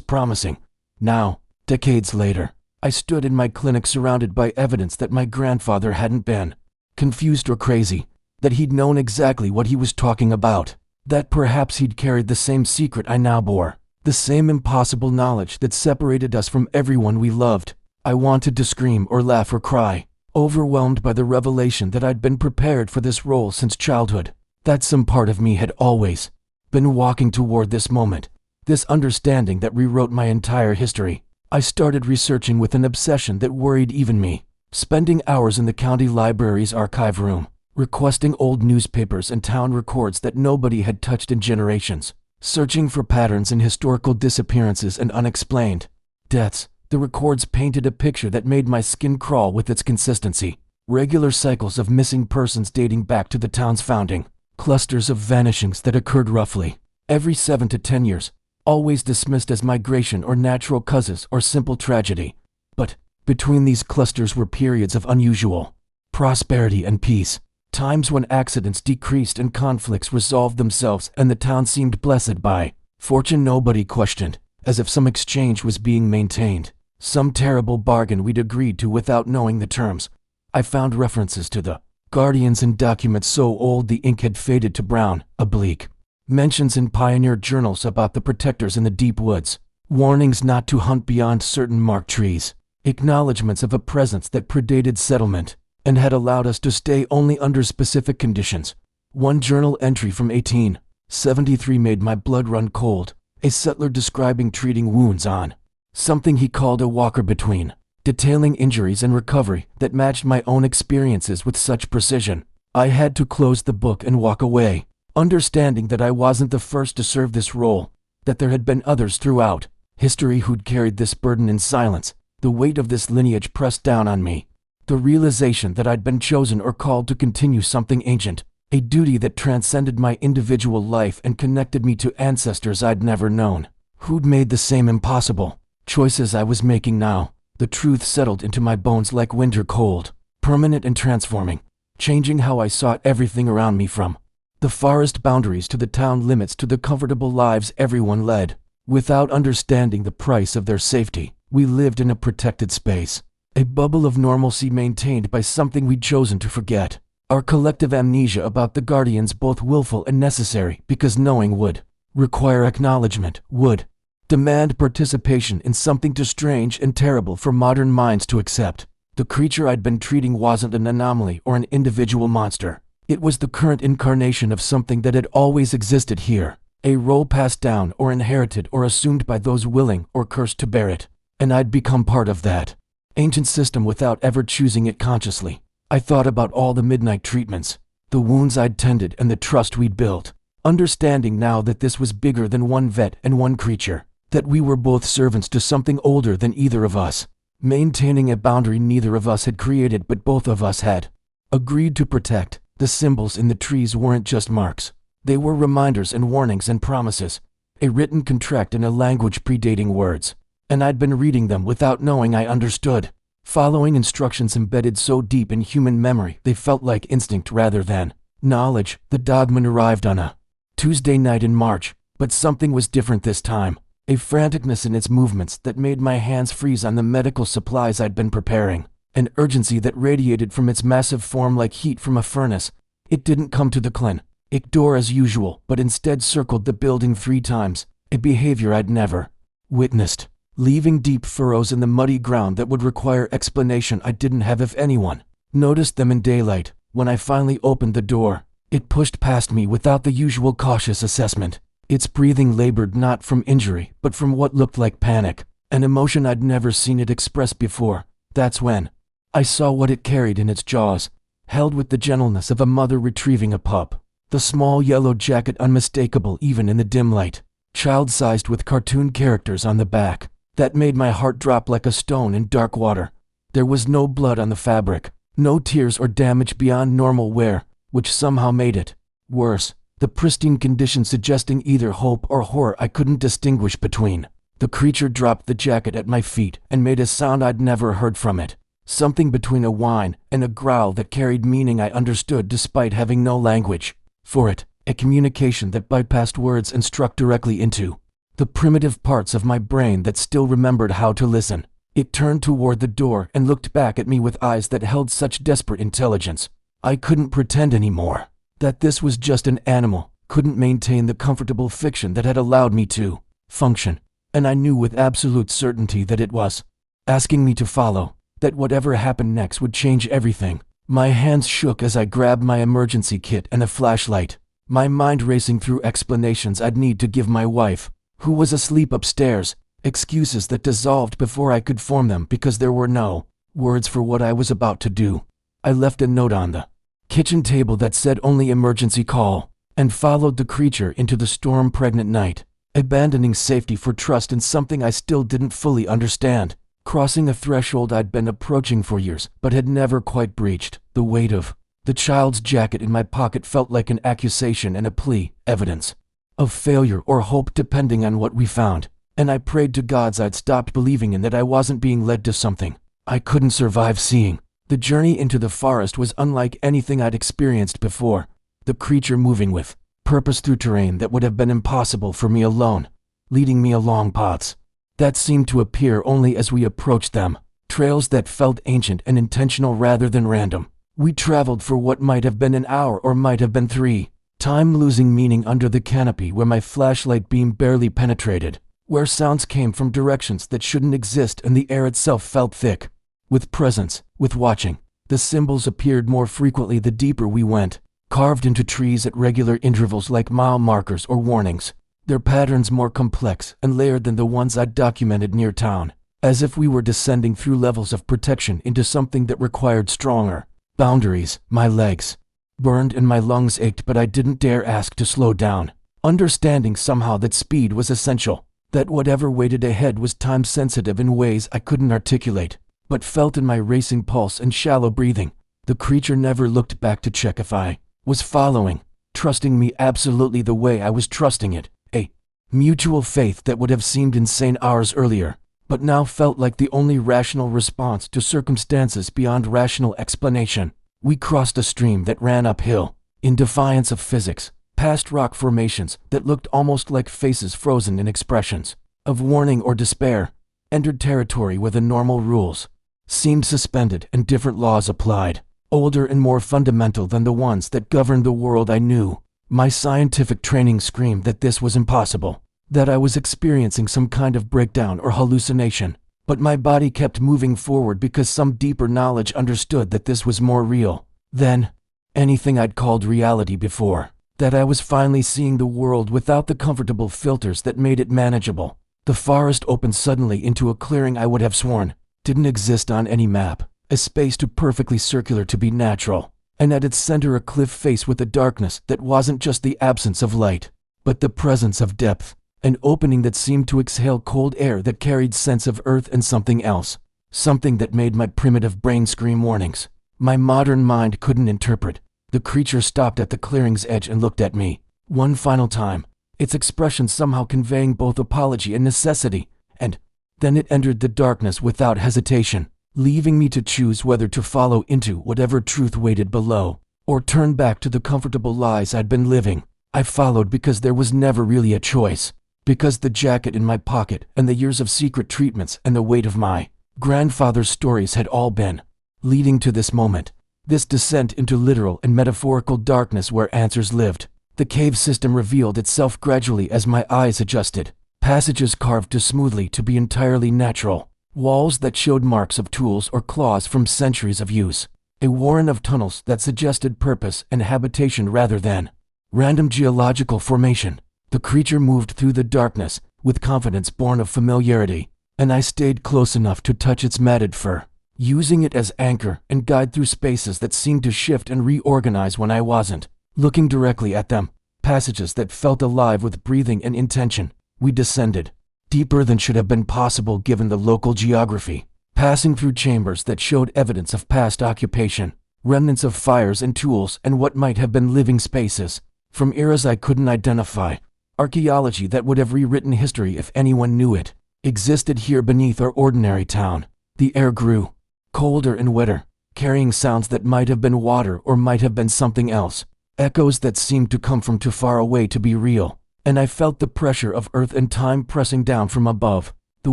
promising. Now, decades later, I stood in my clinic surrounded by evidence that my grandfather hadn't been confused or crazy, that he'd known exactly what he was talking about, that perhaps he'd carried the same secret I now bore, the same impossible knowledge that separated us from everyone we loved. I wanted to scream or laugh or cry, overwhelmed by the revelation that I'd been prepared for this role since childhood, that some part of me had always been walking toward this moment, this understanding that rewrote my entire history. I started researching with an obsession that worried even me, spending hours in the county library's archive room, requesting old newspapers and town records that nobody had touched in generations, searching for patterns in historical disappearances and unexplained deaths. The records painted a picture that made my skin crawl with its consistency. Regular cycles of missing persons dating back to the town's founding, clusters of vanishings that occurred roughly every 7 to 10 years, always dismissed as migration or natural causes or simple tragedy. But between these clusters were periods of unusual prosperity and peace, times when accidents decreased and conflicts resolved themselves and the town seemed blessed by fortune nobody questioned, as if some exchange was being maintained, some terrible bargain we'd agreed to without knowing the terms. I found references to the guardians in documents so old the ink had faded to brown, oblique, mentions in pioneer journals about the protectors in the deep woods, warnings not to hunt beyond certain marked trees, acknowledgments of a presence that predated settlement and had allowed us to stay only under specific conditions. One journal entry from 1873 made my blood run cold, a settler describing treating wounds on something he called a walker between, detailing injuries and recovery that matched my own experiences with such precision. I had to close the book and walk away, understanding that I wasn't the first to serve this role, that there had been others throughout history who'd carried this burden in silence. The weight of this lineage pressed down on me, the realization that I'd been chosen or called to continue something ancient, a duty that transcended my individual life and connected me to ancestors I'd never known, who'd made the same impossible choices I was making now. The truth settled into my bones like winter cold, permanent and transforming, changing how I saw everything around me, from the forest boundaries to the town limits to the comfortable lives everyone led. Without understanding the price of their safety, we lived in a protected space, a bubble of normalcy maintained by something we'd chosen to forget. Our collective amnesia about the guardians, both willful and necessary, because knowing would require acknowledgement, would demand participation in something too strange and terrible for modern minds to accept. The creature I'd been treating wasn't an anomaly or an individual monster. It was the current incarnation of something that had always existed here, a role passed down or inherited or assumed by those willing or cursed to bear it. And I'd become part of that ancient system without ever choosing it consciously. I thought about all the midnight treatments, the wounds I'd tended and the trust we'd built, understanding now that this was bigger than one vet and one creature, that we were both servants to something older than either of us, maintaining a boundary neither of us had created but both of us had agreed to protect. The symbols in the trees weren't just marks. They were reminders and warnings and promises, a written contract in a language predating words. And I'd been reading them without knowing I understood, following instructions embedded so deep in human memory they felt like instinct rather than knowledge. The Dogman arrived on a Tuesday night in March, but something was different this time, a franticness in its movements that made my hands freeze on the medical supplies I'd been preparing, an urgency that radiated from its massive form like heat from a furnace. It didn't come to the clinic door as usual, but instead circled the building 3 times, a behavior I'd never witnessed, leaving deep furrows in the muddy ground that would require explanation I didn't have if anyone noticed them in daylight. When I finally opened the door, it pushed past me without the usual cautious assessment. Its breathing labored not from injury, but from what looked like panic, an emotion I'd never seen it express before. That's when I saw what it carried in its jaws, held with the gentleness of a mother retrieving a pup. The small yellow jacket unmistakable even in the dim light, child-sized with cartoon characters on the back, that made my heart drop like a stone in dark water. There was no blood on the fabric, no tears or damage beyond normal wear, which somehow made it worse. The pristine condition suggesting either hope or horror I couldn't distinguish between. The creature dropped the jacket at my feet and made a sound I'd never heard from it, something between a whine and a growl that carried meaning I understood despite having no language for it. a communication that bypassed words and struck directly into the primitive parts of my brain that still remembered how to listen. It turned toward the door and looked back at me with eyes that held such desperate intelligence. I couldn't pretend anymore that this was just an animal, couldn't maintain the comfortable fiction that had allowed me to function, and I knew with absolute certainty that it was asking me to follow, that whatever happened next would change everything. My hands shook as I grabbed my emergency kit and a flashlight, my mind racing through explanations I'd need to give my wife, who was asleep upstairs, excuses that dissolved before I could form them because there were no words for what I was about to do. I left a note on the kitchen table that said only emergency call, and followed the creature into the storm-pregnant night, abandoning safety for trust in something I still didn't fully understand, crossing a threshold I'd been approaching for years but had never quite breached. The weight of the child's jacket in my pocket felt like an accusation and a plea, evidence of failure or hope depending on what we found, and I prayed to gods I'd stopped believing in that I wasn't being led to something I couldn't survive seeing. The journey into the forest was unlike anything I'd experienced before, the creature moving with purpose through terrain that would have been impossible for me alone, leading me along paths that seemed to appear only as we approached them, trails that felt ancient and intentional rather than random. We traveled for what might have been an hour or might have been 3, time losing meaning under the canopy where my flashlight beam barely penetrated, where sounds came from directions that shouldn't exist and the air itself felt thick with presence, with watching. The symbols appeared more frequently the deeper we went, carved into trees at regular intervals like mile markers or warnings, their patterns more complex and layered than the ones I'd documented near town, as if we were descending through levels of protection into something that required stronger boundaries. My legs burned and my lungs ached, but I didn't dare ask to slow down, understanding somehow that speed was essential, that whatever waited ahead was time-sensitive in ways I couldn't articulate, but felt in my racing pulse and shallow breathing. The creature never looked back to check if I was following, trusting me absolutely the way I was trusting it, a mutual faith that would have seemed insane hours earlier, but now felt like the only rational response to circumstances beyond rational explanation. We crossed a stream that ran uphill, in defiance of physics, past rock formations that looked almost like faces frozen in expressions of warning or despair, entered territory where the normal rules seemed suspended and different laws applied, older and more fundamental than the ones that governed the world I knew. My scientific training screamed that this was impossible, that I was experiencing some kind of breakdown or hallucination, but my body kept moving forward because some deeper knowledge understood that this was more real than anything I'd called reality before, that I was finally seeing the world without the comfortable filters that made it manageable. The forest opened suddenly into a clearing I would have sworn didn't exist on any map, a space too perfectly circular to be natural, and at its center a cliff face with a darkness that wasn't just the absence of light, but the presence of depth, an opening that seemed to exhale cold air that carried sense of earth and something else, something that made my primitive brain scream warnings my modern mind couldn't interpret. The creature stopped at the clearing's edge and looked at me one final time, its expression somehow conveying both apology and necessity, and then it entered the darkness without hesitation, leaving me to choose whether to follow into whatever truth waited below, or turn back to the comfortable lies I'd been living. I followed because there was never really a choice, because the jacket in my pocket and the years of secret treatments and the weight of my grandfather's stories had all been leading to this moment, this descent into literal and metaphorical darkness where answers lived. The cave system revealed itself gradually as my eyes adjusted, passages carved too smoothly to be entirely natural, walls that showed marks of tools or claws from centuries of use, a warren of tunnels that suggested purpose and habitation rather than random geological formation. The creature moved through the darkness with confidence born of familiarity, and I stayed close enough to touch its matted fur, using it as anchor and guide through spaces that seemed to shift and reorganize when I wasn't looking directly at them, passages that felt alive with breathing and intention. We descended, deeper than should have been possible given the local geography, passing through chambers that showed evidence of past occupation, remnants of fires and tools and what might have been living spaces, from eras I couldn't identify. Archaeology that would have rewritten history if anyone knew it, existed here beneath our ordinary town. The air grew colder and wetter, carrying sounds that might have been water or might have been something else. echoes that seemed to come from too far away to be real, and I felt the pressure of earth and time pressing down from above, the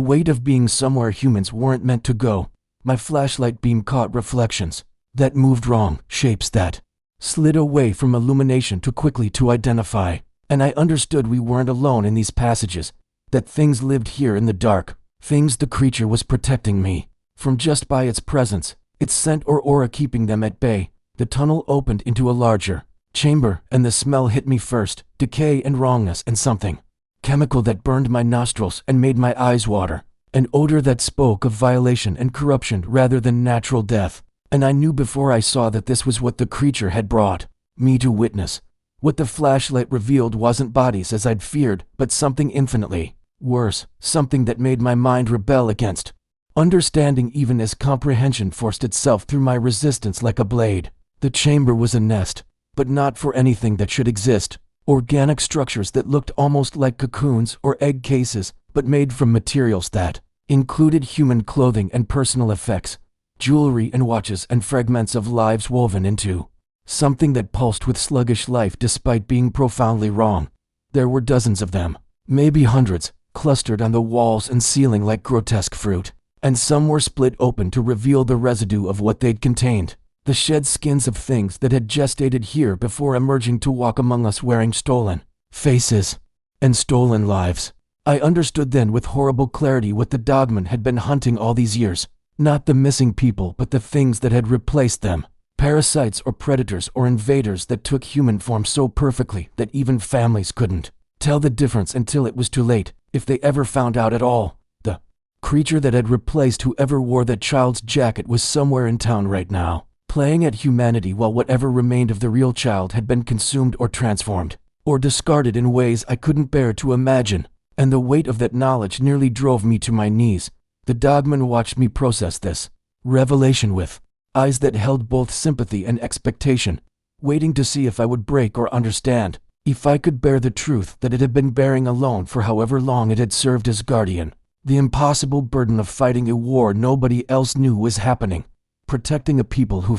weight of being somewhere humans weren't meant to go. My flashlight beam caught reflections that moved wrong, shapes that slid away from illumination too quickly to identify, and I understood we weren't alone in these passages, that things lived here in the dark, things the creature was protecting me from just by its presence, its scent or aura keeping them at bay. The tunnel opened into a larger chamber, and the smell hit me first, decay and wrongness and something chemical that burned my nostrils and made my eyes water, an odor that spoke of violation and corruption rather than natural death. And I knew before I saw that this was what the creature had brought me to witness. What the flashlight revealed wasn't bodies as I'd feared, but something infinitely worse, something that made my mind rebel against understanding even as comprehension forced itself through my resistance like a blade. The chamber was a nest, but not for anything that should exist. Organic structures that looked almost like cocoons or egg cases, but made from materials that included human clothing and personal effects, jewelry and watches and fragments of lives woven into something that pulsed with sluggish life despite being profoundly wrong. There were dozens of them, maybe hundreds, clustered on the walls and ceiling like grotesque fruit, and some were split open to reveal the residue of what they'd contained, the shed skins of things that had gestated here before emerging to walk among us wearing stolen faces and stolen lives. I understood then with horrible clarity what the Dogman had been hunting all these years. Not the missing people, but the things that had replaced them. Parasites or predators or invaders that took human form so perfectly that even families couldn't tell the difference until it was too late, if they ever found out at all. The creature that had replaced whoever wore that child's jacket was somewhere in town right now, playing at humanity while whatever remained of the real child had been consumed or transformed, or discarded in ways I couldn't bear to imagine, and the weight of that knowledge nearly drove me to my knees. The Dogman watched me process this revelation with eyes that held both sympathy and expectation, waiting to see if I would break or understand, if I could bear the truth that it had been bearing alone for however long it had served as guardian, the impossible burden of fighting a war nobody else knew was happening, protecting a people who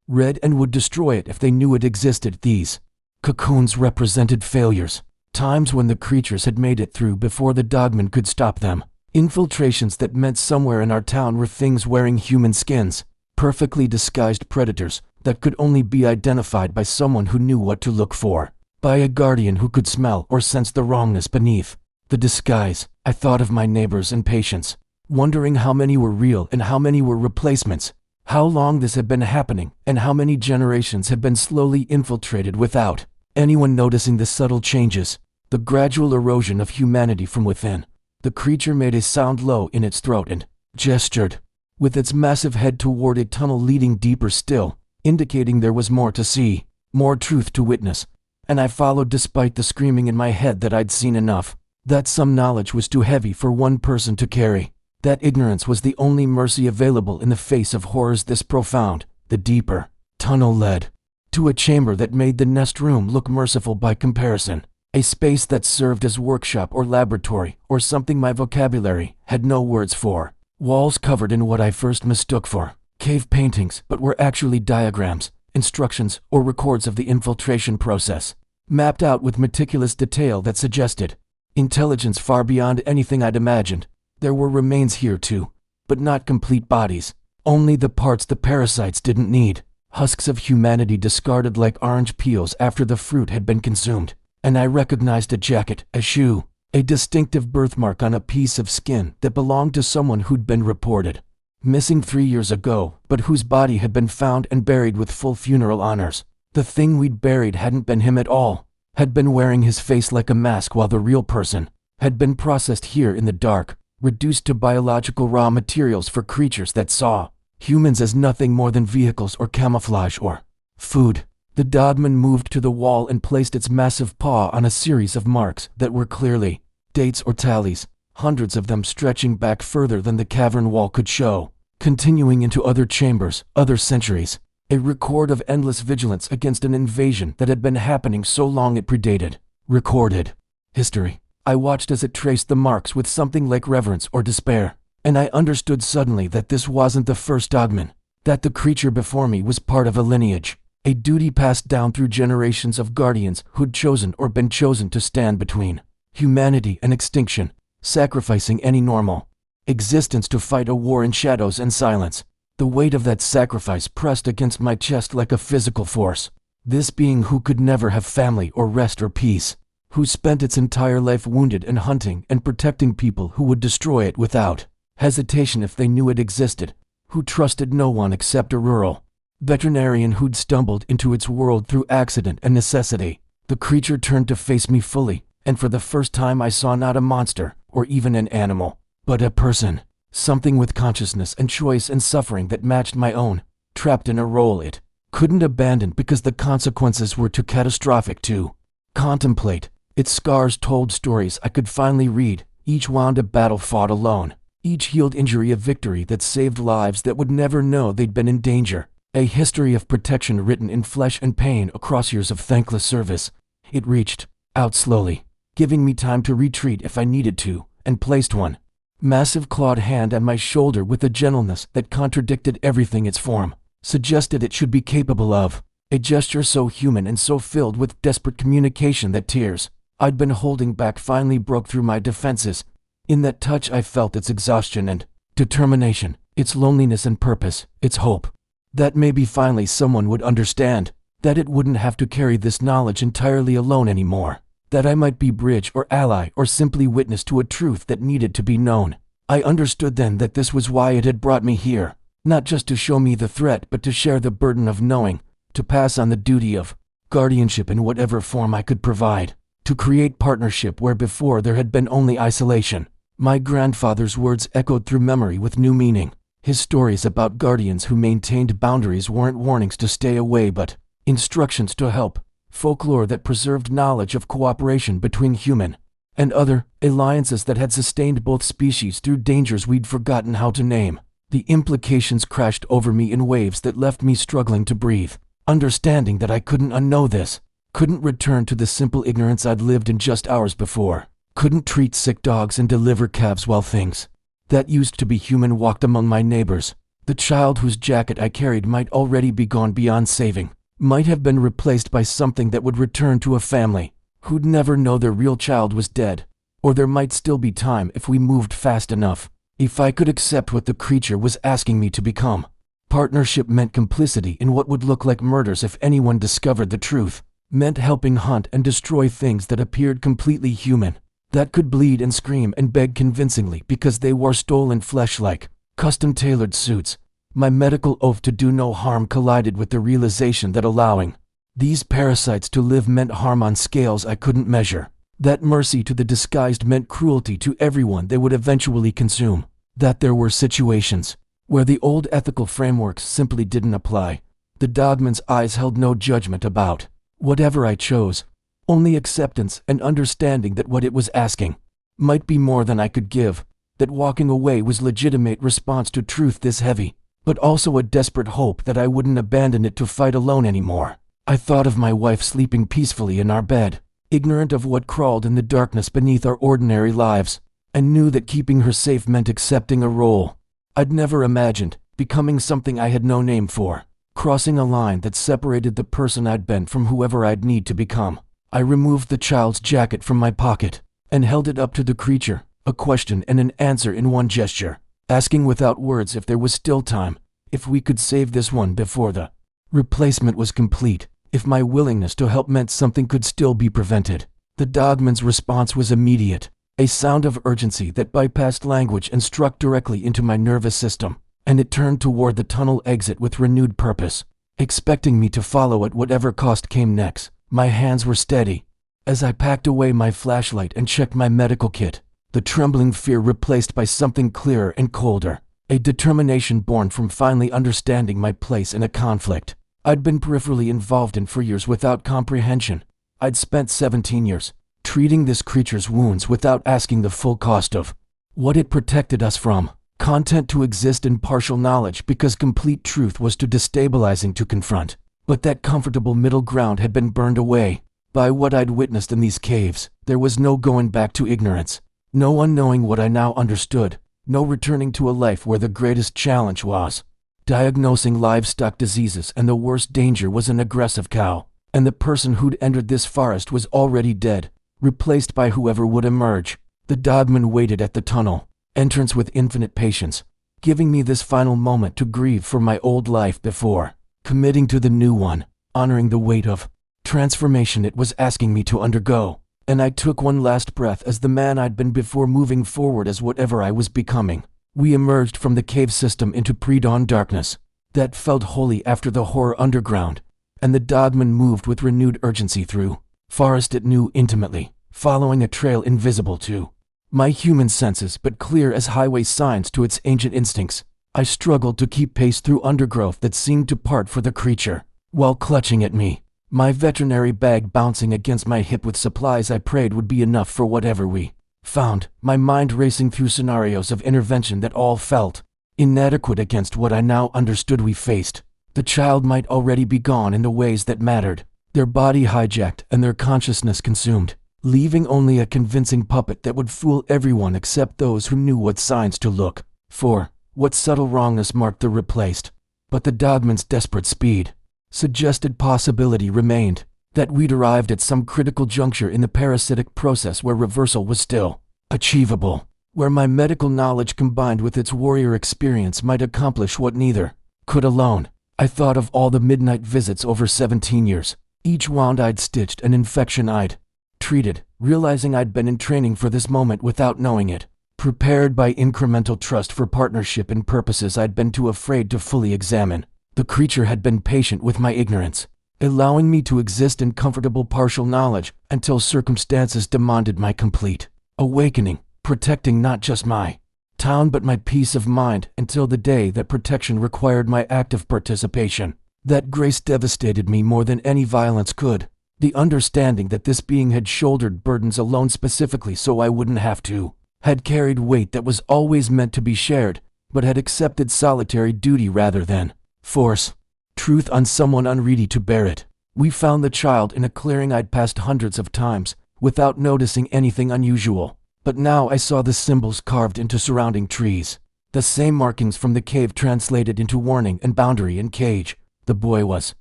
read and would destroy it if they knew it existed. These cocoons represented failures, times when the creatures had made it through before the Dogman could stop them. Infiltrations that meant somewhere in our town were things wearing human skins, perfectly disguised predators that could only be identified by someone who knew what to look for, by a guardian who could smell or sense the wrongness beneath the disguise. I thought of my neighbors and patients, wondering how many were real and how many were replacements, how long this had been happening, and how many generations had been slowly infiltrated without anyone noticing the subtle changes, the gradual erosion of humanity from within. The creature made a sound low in its throat and gestured with its massive head toward a tunnel leading deeper still, indicating there was more to see, more truth to witness. And I followed despite the screaming in my head that I'd seen enough, that some knowledge was too heavy for one person to carry, that ignorance was the only mercy available in the face of horrors this profound. The deeper tunnel led to a chamber that made the nest room look merciful by comparison. A space that served as workshop or laboratory or something my vocabulary had no words for. Walls covered in what I first mistook for cave paintings but were actually diagrams, instructions, or records of the infiltration process, mapped out with meticulous detail that suggested intelligence far beyond anything I'd imagined. There were remains here too, but not complete bodies, only the parts the parasites didn't need, husks of humanity discarded like orange peels after the fruit had been consumed. And I recognized a jacket, a shoe, a distinctive birthmark on a piece of skin that belonged to someone who'd been reported missing 3 years ago, but whose body had been found and buried with full funeral honors. The thing we'd buried hadn't been him at all, had been wearing his face like a mask while the real person had been processed here in the dark, reduced to biological raw materials for creatures that saw humans as nothing more than vehicles or camouflage or food. The Dogman moved to the wall and placed its massive paw on a series of marks that were clearly dates or tallies, hundreds of them stretching back further than the cavern wall could show, continuing into other chambers, other centuries, a record of endless vigilance against an invasion that had been happening so long it predated recorded history. I watched as it traced the marks with something like reverence or despair, and I understood suddenly that this wasn't the first Dogman, that the creature before me was part of a lineage, A duty passed down through generations of guardians who'd chosen or been chosen to stand between humanity and extinction, sacrificing any normal existence to fight a war in shadows and silence. The weight of that sacrifice pressed against my chest like a physical force. This being who could never have family or rest or peace, who spent its entire life wounded and hunting and protecting people who would destroy it without hesitation if they knew it existed, who trusted no one except a rural veterinarian who'd stumbled into its world through accident and necessity. The creature turned to face me fully, and for the first time I saw not a monster or even an animal, but a person, something with consciousness and choice and suffering that matched my own, trapped in a role it couldn't abandon because the consequences were too catastrophic to contemplate. Its scars told stories I could finally read, each wound a battle fought alone, each healed injury a victory that saved lives that would never know they'd been in danger. A history of protection written in flesh and pain across years of thankless service. It reached out slowly, giving me time to retreat if I needed to, and placed one massive clawed hand on my shoulder with a gentleness that contradicted everything its form suggested it should be capable of. A gesture so human and so filled with desperate communication that tears I'd been holding back finally broke through my defenses. In that touch I felt its exhaustion and determination, its loneliness and purpose, its hope. That maybe finally someone would understand, that it wouldn't have to carry this knowledge entirely alone anymore, that I might be bridge or ally or simply witness to a truth that needed to be known. I understood then that this was why it had brought me here, not just to show me the threat but to share the burden of knowing, to pass on the duty of guardianship in whatever form I could provide, to create partnership where before there had been only isolation. My grandfather's words echoed through memory with new meaning. His stories about guardians who maintained boundaries weren't warnings to stay away but instructions to help, folklore that preserved knowledge of cooperation between human and other alliances that had sustained both species through dangers we'd forgotten how to name. The implications crashed over me in waves that left me struggling to breathe, understanding that I couldn't unknow this, couldn't return to the simple ignorance I'd lived in just hours before, couldn't treat sick dogs and deliver calves while things that used to be human walked among my neighbors. The child whose jacket I carried might already be gone beyond saving, might have been replaced by something that would return to a family who'd never know their real child was dead. Or there might still be time if we moved fast enough, if I could accept what the creature was asking me to become. Partnership meant complicity in what would look like murders if anyone discovered the truth, meant helping hunt and destroy things that appeared completely human, that could bleed and scream and beg convincingly because they wore stolen flesh like custom-tailored suits. My medical oath to do no harm collided with the realization that allowing these parasites to live meant harm on scales I couldn't measure, that mercy to the disguised meant cruelty to everyone they would eventually consume, that there were situations where the old ethical frameworks simply didn't apply. The Dogman's eyes held no judgment about whatever I chose, only acceptance and understanding that what it was asking might be more than I could give, that walking away was legitimate response to truth this heavy, but also a desperate hope that I wouldn't abandon it to fight alone anymore. I thought of my wife sleeping peacefully in our bed, ignorant of what crawled in the darkness beneath our ordinary lives, and knew that keeping her safe meant accepting a role I'd never imagined, becoming something I had no name for, crossing a line that separated the person I'd been from whoever I'd need to become. I removed the child's jacket from my pocket and held it up to the creature, a question and an answer in one gesture, asking without words if there was still time, if we could save this one before the replacement was complete, if my willingness to help meant something could still be prevented. The Dogman's response was immediate, a sound of urgency that bypassed language and struck directly into my nervous system, and it turned toward the tunnel exit with renewed purpose, expecting me to follow at whatever cost came next. My hands were steady as I packed away my flashlight and checked my medical kit, the trembling fear replaced by something clearer and colder, a determination born from finally understanding my place in a conflict I'd been peripherally involved in for years without comprehension. I'd spent 17 years treating this creature's wounds without asking the full cost of what it protected us from, content to exist in partial knowledge because complete truth was too destabilizing to confront. But that comfortable middle ground had been burned away by what I'd witnessed in these caves. There was no going back to ignorance, no unknowing what I now understood, no returning to a life where the greatest challenge was diagnosing livestock diseases, and the worst danger was an aggressive cow. And the person who'd entered this forest was already dead, replaced by whoever would emerge. The Dogman waited at the tunnel entrance with infinite patience, giving me this final moment to grieve for my old life before committing to the new one, honoring the weight of transformation it was asking me to undergo. And I took one last breath as the man I'd been before, moving forward as whatever I was becoming. We emerged from the cave system into pre-dawn darkness that felt holy after the horror underground, and the Dogman moved with renewed urgency through forest it knew intimately, following a trail invisible to my human senses but clear as highway signs to its ancient instincts. I struggled to keep pace through undergrowth that seemed to part for the creature, while clutching at me, my veterinary bag bouncing against my hip with supplies I prayed would be enough for whatever we found, my mind racing through scenarios of intervention that all felt inadequate against what I now understood we faced. The child might already be gone in the ways that mattered, their body hijacked and their consciousness consumed, leaving only a convincing puppet that would fool everyone except those who knew what signs to look for, what subtle wrongness marked the replaced. But the Dogman's desperate speed suggested possibility remained, that we'd arrived at some critical juncture in the parasitic process where reversal was still achievable, where my medical knowledge combined with its warrior experience might accomplish what neither could alone. I thought of all the midnight visits over 17 years, each wound I'd stitched, an infection I'd treated, realizing I'd been in training for this moment without knowing it, prepared by incremental trust for partnership in purposes I'd been too afraid to fully examine. The creature had been patient with my ignorance, allowing me to exist in comfortable partial knowledge until circumstances demanded my complete awakening, protecting not just my town but my peace of mind until the day that protection required my active participation. That grace devastated me more than any violence could, the understanding that this being had shouldered burdens alone specifically so I wouldn't have to, had carried weight that was always meant to be shared, but had accepted solitary duty rather than force truth on someone unready to bear it. We found the child in a clearing I'd passed hundreds of times, without noticing anything unusual. But now I saw the symbols carved into surrounding trees, the same markings from the cave translated into warning and boundary and cage. The boy was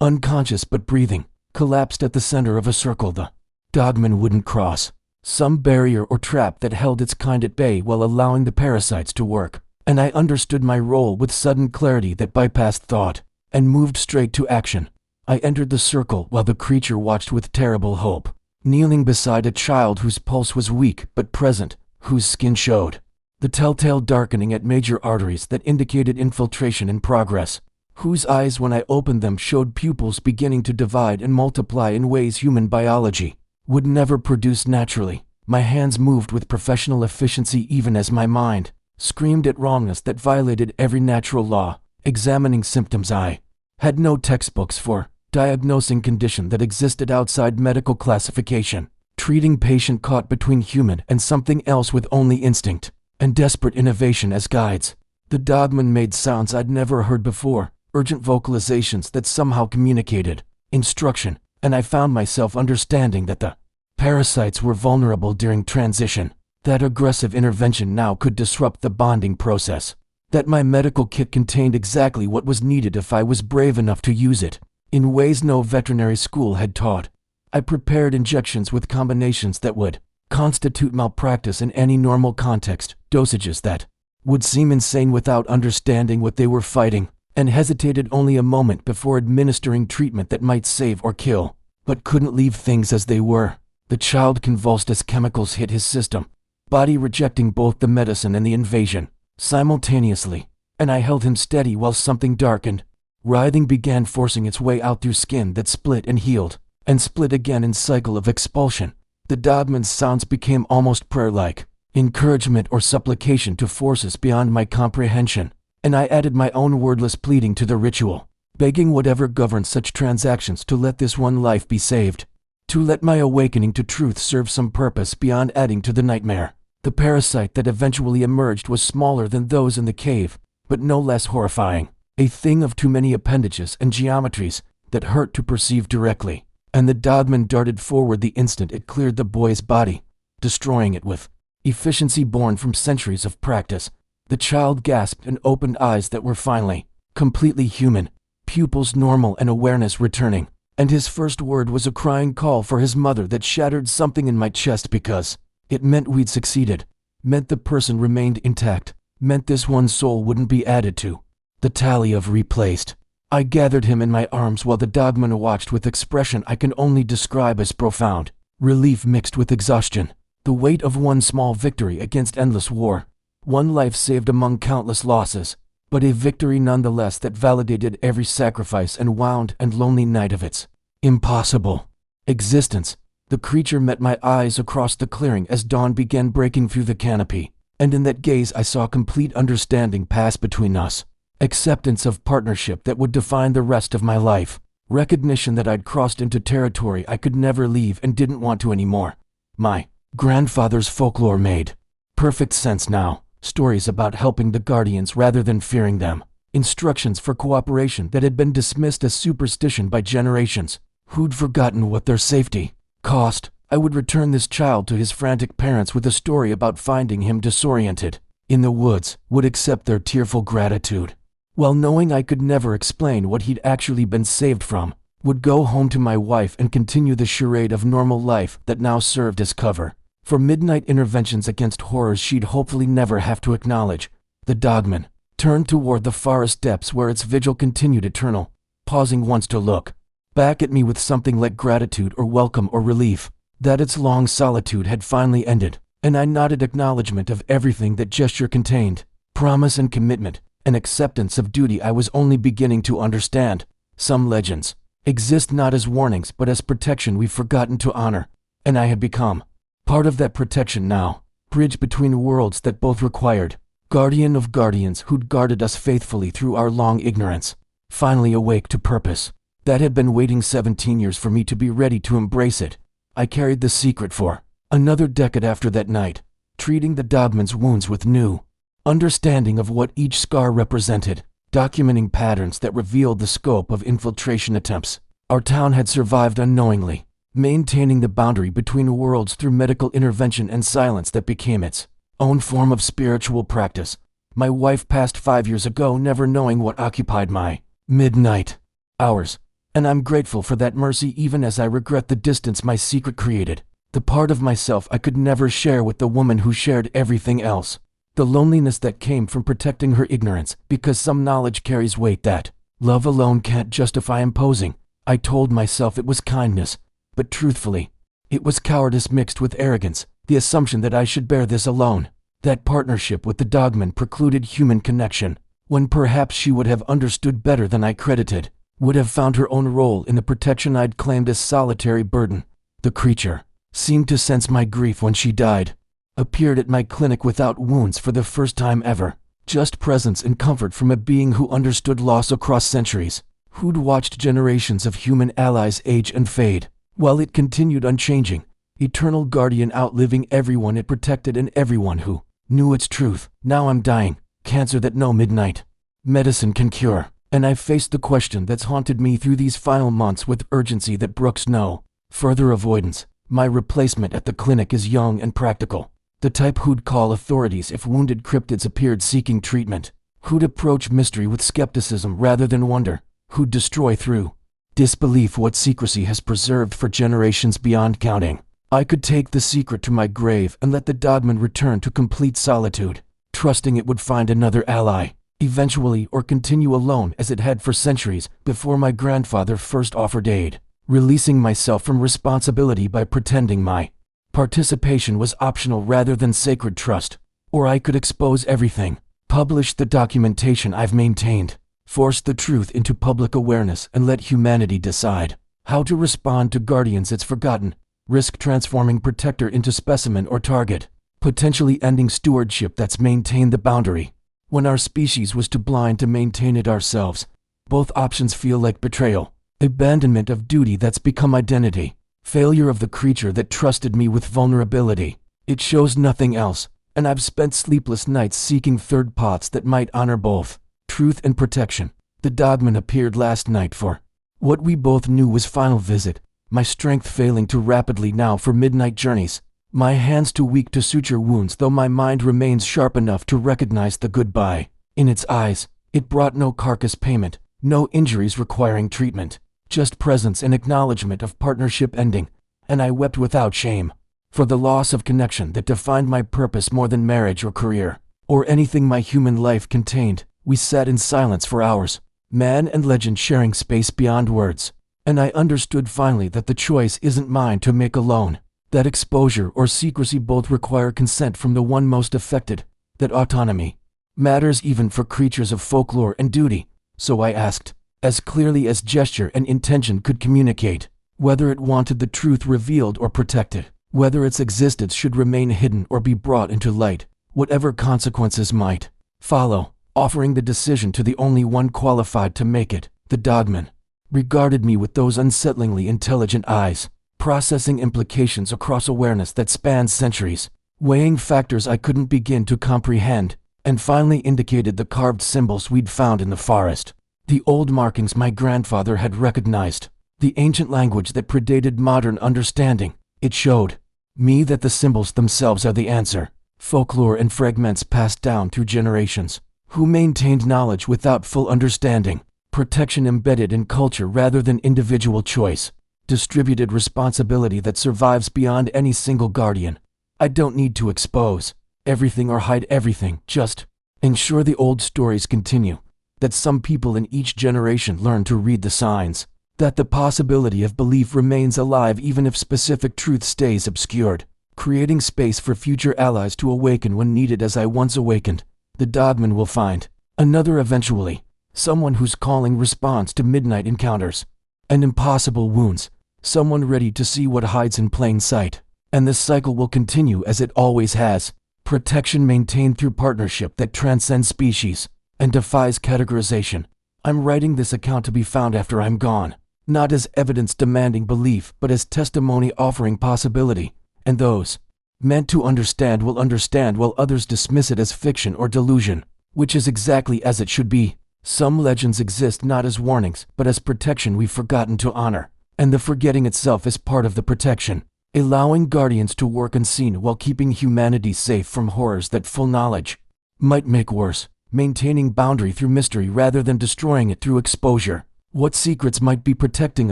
unconscious but breathing, collapsed at the center of a circle the Dogman wouldn't cross, some barrier or trap that held its kind at bay while allowing the parasites to work. And I understood my role with sudden clarity that bypassed thought and moved straight to action. I entered the circle while the creature watched with terrible hope, kneeling beside a child whose pulse was weak but present, whose skin showed the telltale darkening at major arteries that indicated infiltration in progress, whose eyes when I opened them showed pupils beginning to divide and multiply in ways human biology would never produce naturally. My hands moved with professional efficiency even as my mind screamed at wrongness that violated every natural law, examining symptoms I had no textbooks for, diagnosing condition that existed outside medical classification, treating patient caught between human and something else with only instinct and desperate innovation as guides. The Dogman made sounds I'd never heard before, urgent vocalizations that somehow communicated instruction, and I found myself understanding that the parasites were vulnerable during transition, that aggressive intervention now could disrupt the bonding process, that my medical kit contained exactly what was needed if I was brave enough to use it, in ways no veterinary school had taught. I prepared injections with combinations that would constitute malpractice in any normal context, dosages that would seem insane without understanding what they were fighting, and hesitated only a moment before administering treatment that might save or kill, but couldn't leave things as they were. The child convulsed as chemicals hit his system, body rejecting both the medicine and the invasion simultaneously, and I held him steady while something darkened. Writhing began forcing its way out through skin that split and healed, and split again in cycle of expulsion. The Dogman's sounds became almost prayer-like, encouragement or supplication to forces beyond my comprehension, and I added my own wordless pleading to the ritual, begging whatever governed such transactions to let this one life be saved, to let my awakening to truth serve some purpose beyond adding to the nightmare. The parasite that eventually emerged was smaller than those in the cave, but no less horrifying, a thing of too many appendages and geometries that hurt to perceive directly, and the Dogman darted forward the instant it cleared the boy's body, destroying it with efficiency born from centuries of practice. The child gasped and opened eyes that were finally completely human, pupils normal and awareness returning. And his first word was a crying call for his mother that shattered something in my chest because it meant we'd succeeded, meant the person remained intact, meant this one soul wouldn't be added to the tally of replaced. I gathered him in my arms while the Dogman watched with expression I can only describe as profound, relief mixed with exhaustion, the weight of one small victory against endless war, one life saved among countless losses, but a victory nonetheless that validated every sacrifice and wound and lonely night of its impossible existence. The creature met my eyes across the clearing as dawn began breaking through the canopy, and in that gaze I saw complete understanding pass between us, acceptance of partnership that would define the rest of my life, recognition that I'd crossed into territory I could never leave and didn't want to anymore. My grandfather's folklore made perfect sense now. Stories about helping the Guardians rather than fearing them. Instructions for cooperation that had been dismissed as superstition by generations. Who'd forgotten what their safety cost? I would return this child to his frantic parents with a story about finding him disoriented in the woods, would accept their tearful gratitude, while knowing I could never explain what he'd actually been saved from, would go home to my wife and continue the charade of normal life that now served as cover for midnight interventions against horrors she'd hopefully never have to acknowledge. The Dogman turned toward the forest depths where its vigil continued eternal, pausing once to look back at me with something like gratitude or welcome or relief, that its long solitude had finally ended, and I nodded acknowledgement of everything that gesture contained, promise and commitment, an acceptance of duty I was only beginning to understand. Some legends exist not as warnings but as protection we've forgotten to honor, and I had become part of that protection now, bridge between worlds that both required, guardian of guardians who'd guarded us faithfully through our long ignorance, finally awake to purpose that had been waiting 17 years for me to be ready to embrace it. I carried the secret for another decade after that night, treating the Dogman's wounds with new understanding of what each scar represented, documenting patterns that revealed the scope of infiltration attempts our town had survived unknowingly, maintaining the boundary between worlds through medical intervention and silence that became its own form of spiritual practice. My wife passed 5 years ago, never knowing what occupied my midnight hours, and I'm grateful for that mercy even as I regret the distance my secret created, the part of myself I could never share with the woman who shared everything else, the loneliness that came from protecting her ignorance because some knowledge carries weight that love alone can't justify imposing. I told myself it was kindness, but truthfully, it was cowardice mixed with arrogance, the assumption that I should bear this alone, that partnership with the Dogman precluded human connection, when perhaps she would have understood better than I credited, would have found her own role in the protection I'd claimed as solitary burden. The creature seemed to sense my grief when she died, appeared at my clinic without wounds for the first time ever, just presence and comfort from a being who understood loss across centuries, who'd watched generations of human allies age and fade, while it continued unchanging, eternal guardian outliving everyone it protected and everyone who knew its truth. Now I'm dying, cancer that no midnight medicine can cure, and I've faced the question that's haunted me through these final months with urgency that brooks no further avoidance. My replacement at the clinic is young and practical, the type who'd call authorities if wounded cryptids appeared seeking treatment, who'd approach mystery with skepticism rather than wonder, who'd destroy through disbelief what secrecy has preserved for generations beyond counting. I could take the secret to my grave and let the Dogman return to complete solitude, trusting it would find another ally, eventually, or continue alone as it had for centuries before my grandfather first offered aid, releasing myself from responsibility by pretending my participation was optional rather than sacred trust. Or I could expose everything, publish the documentation I've maintained, force the truth into public awareness and let humanity decide how to respond to guardians it's forgotten, risk transforming protector into specimen or target, potentially ending stewardship that's maintained the boundary, when our species was too blind to maintain it ourselves. Both options feel like betrayal, abandonment of duty that's become identity, failure of the creature that trusted me with vulnerability. It shows nothing else, and I've spent sleepless nights seeking third paths that might honor both truth and protection. The Dogman appeared last night for what we both knew was final visit, my strength failing too rapidly now for midnight journeys, my hands too weak to suture wounds though my mind remains sharp enough to recognize the goodbye in its eyes, It brought no carcass payment, no injuries requiring treatment, just presence and acknowledgement of partnership ending, and I wept without shame. For the loss of connection that defined my purpose more than marriage or career, or anything my human life contained, we sat in silence for hours, man and legend sharing space beyond words. And I understood finally that the choice isn't mine to make alone, that exposure or secrecy both require consent from the one most affected, that autonomy matters even for creatures of folklore and duty. So I asked, as clearly as gesture and intention could communicate, whether it wanted the truth revealed or protected, whether its existence should remain hidden or be brought into light, whatever consequences might follow, offering the decision to the only one qualified to make it. The Dogman regarded me with those unsettlingly intelligent eyes, processing implications across awareness that spans centuries, weighing factors I couldn't begin to comprehend, and finally indicated the carved symbols we'd found in the forest. The old markings my grandfather had recognized, the ancient language that predated modern understanding. It showed me that the symbols themselves are the answer, folklore and fragments passed down through generations, who maintained knowledge without full understanding, protection embedded in culture rather than individual choice, distributed responsibility that survives beyond any single guardian. I don't need to expose everything or hide everything, just ensure the old stories continue, that some people in each generation learn to read the signs, that the possibility of belief remains alive even if specific truth stays obscured, creating space for future allies to awaken when needed as I once awakened. The Dogman will find another eventually, someone whose calling responds to midnight encounters and impossible wounds, someone ready to see what hides in plain sight. And this cycle will continue as it always has, protection maintained through partnership that transcends species and defies categorization. I'm writing this account to be found after I'm gone, not as evidence demanding belief but as testimony offering possibility, and those meant to understand will understand while others dismiss it as fiction or delusion, which is exactly as it should be. Some legends exist not as warnings but as protection we've forgotten to honor, and the forgetting itself is part of the protection, allowing guardians to work unseen while keeping humanity safe from horrors that full knowledge might make worse, maintaining boundary through mystery rather than destroying it through exposure. What secrets might be protecting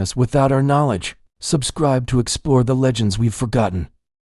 us without our knowledge? Subscribe to explore the legends we've forgotten.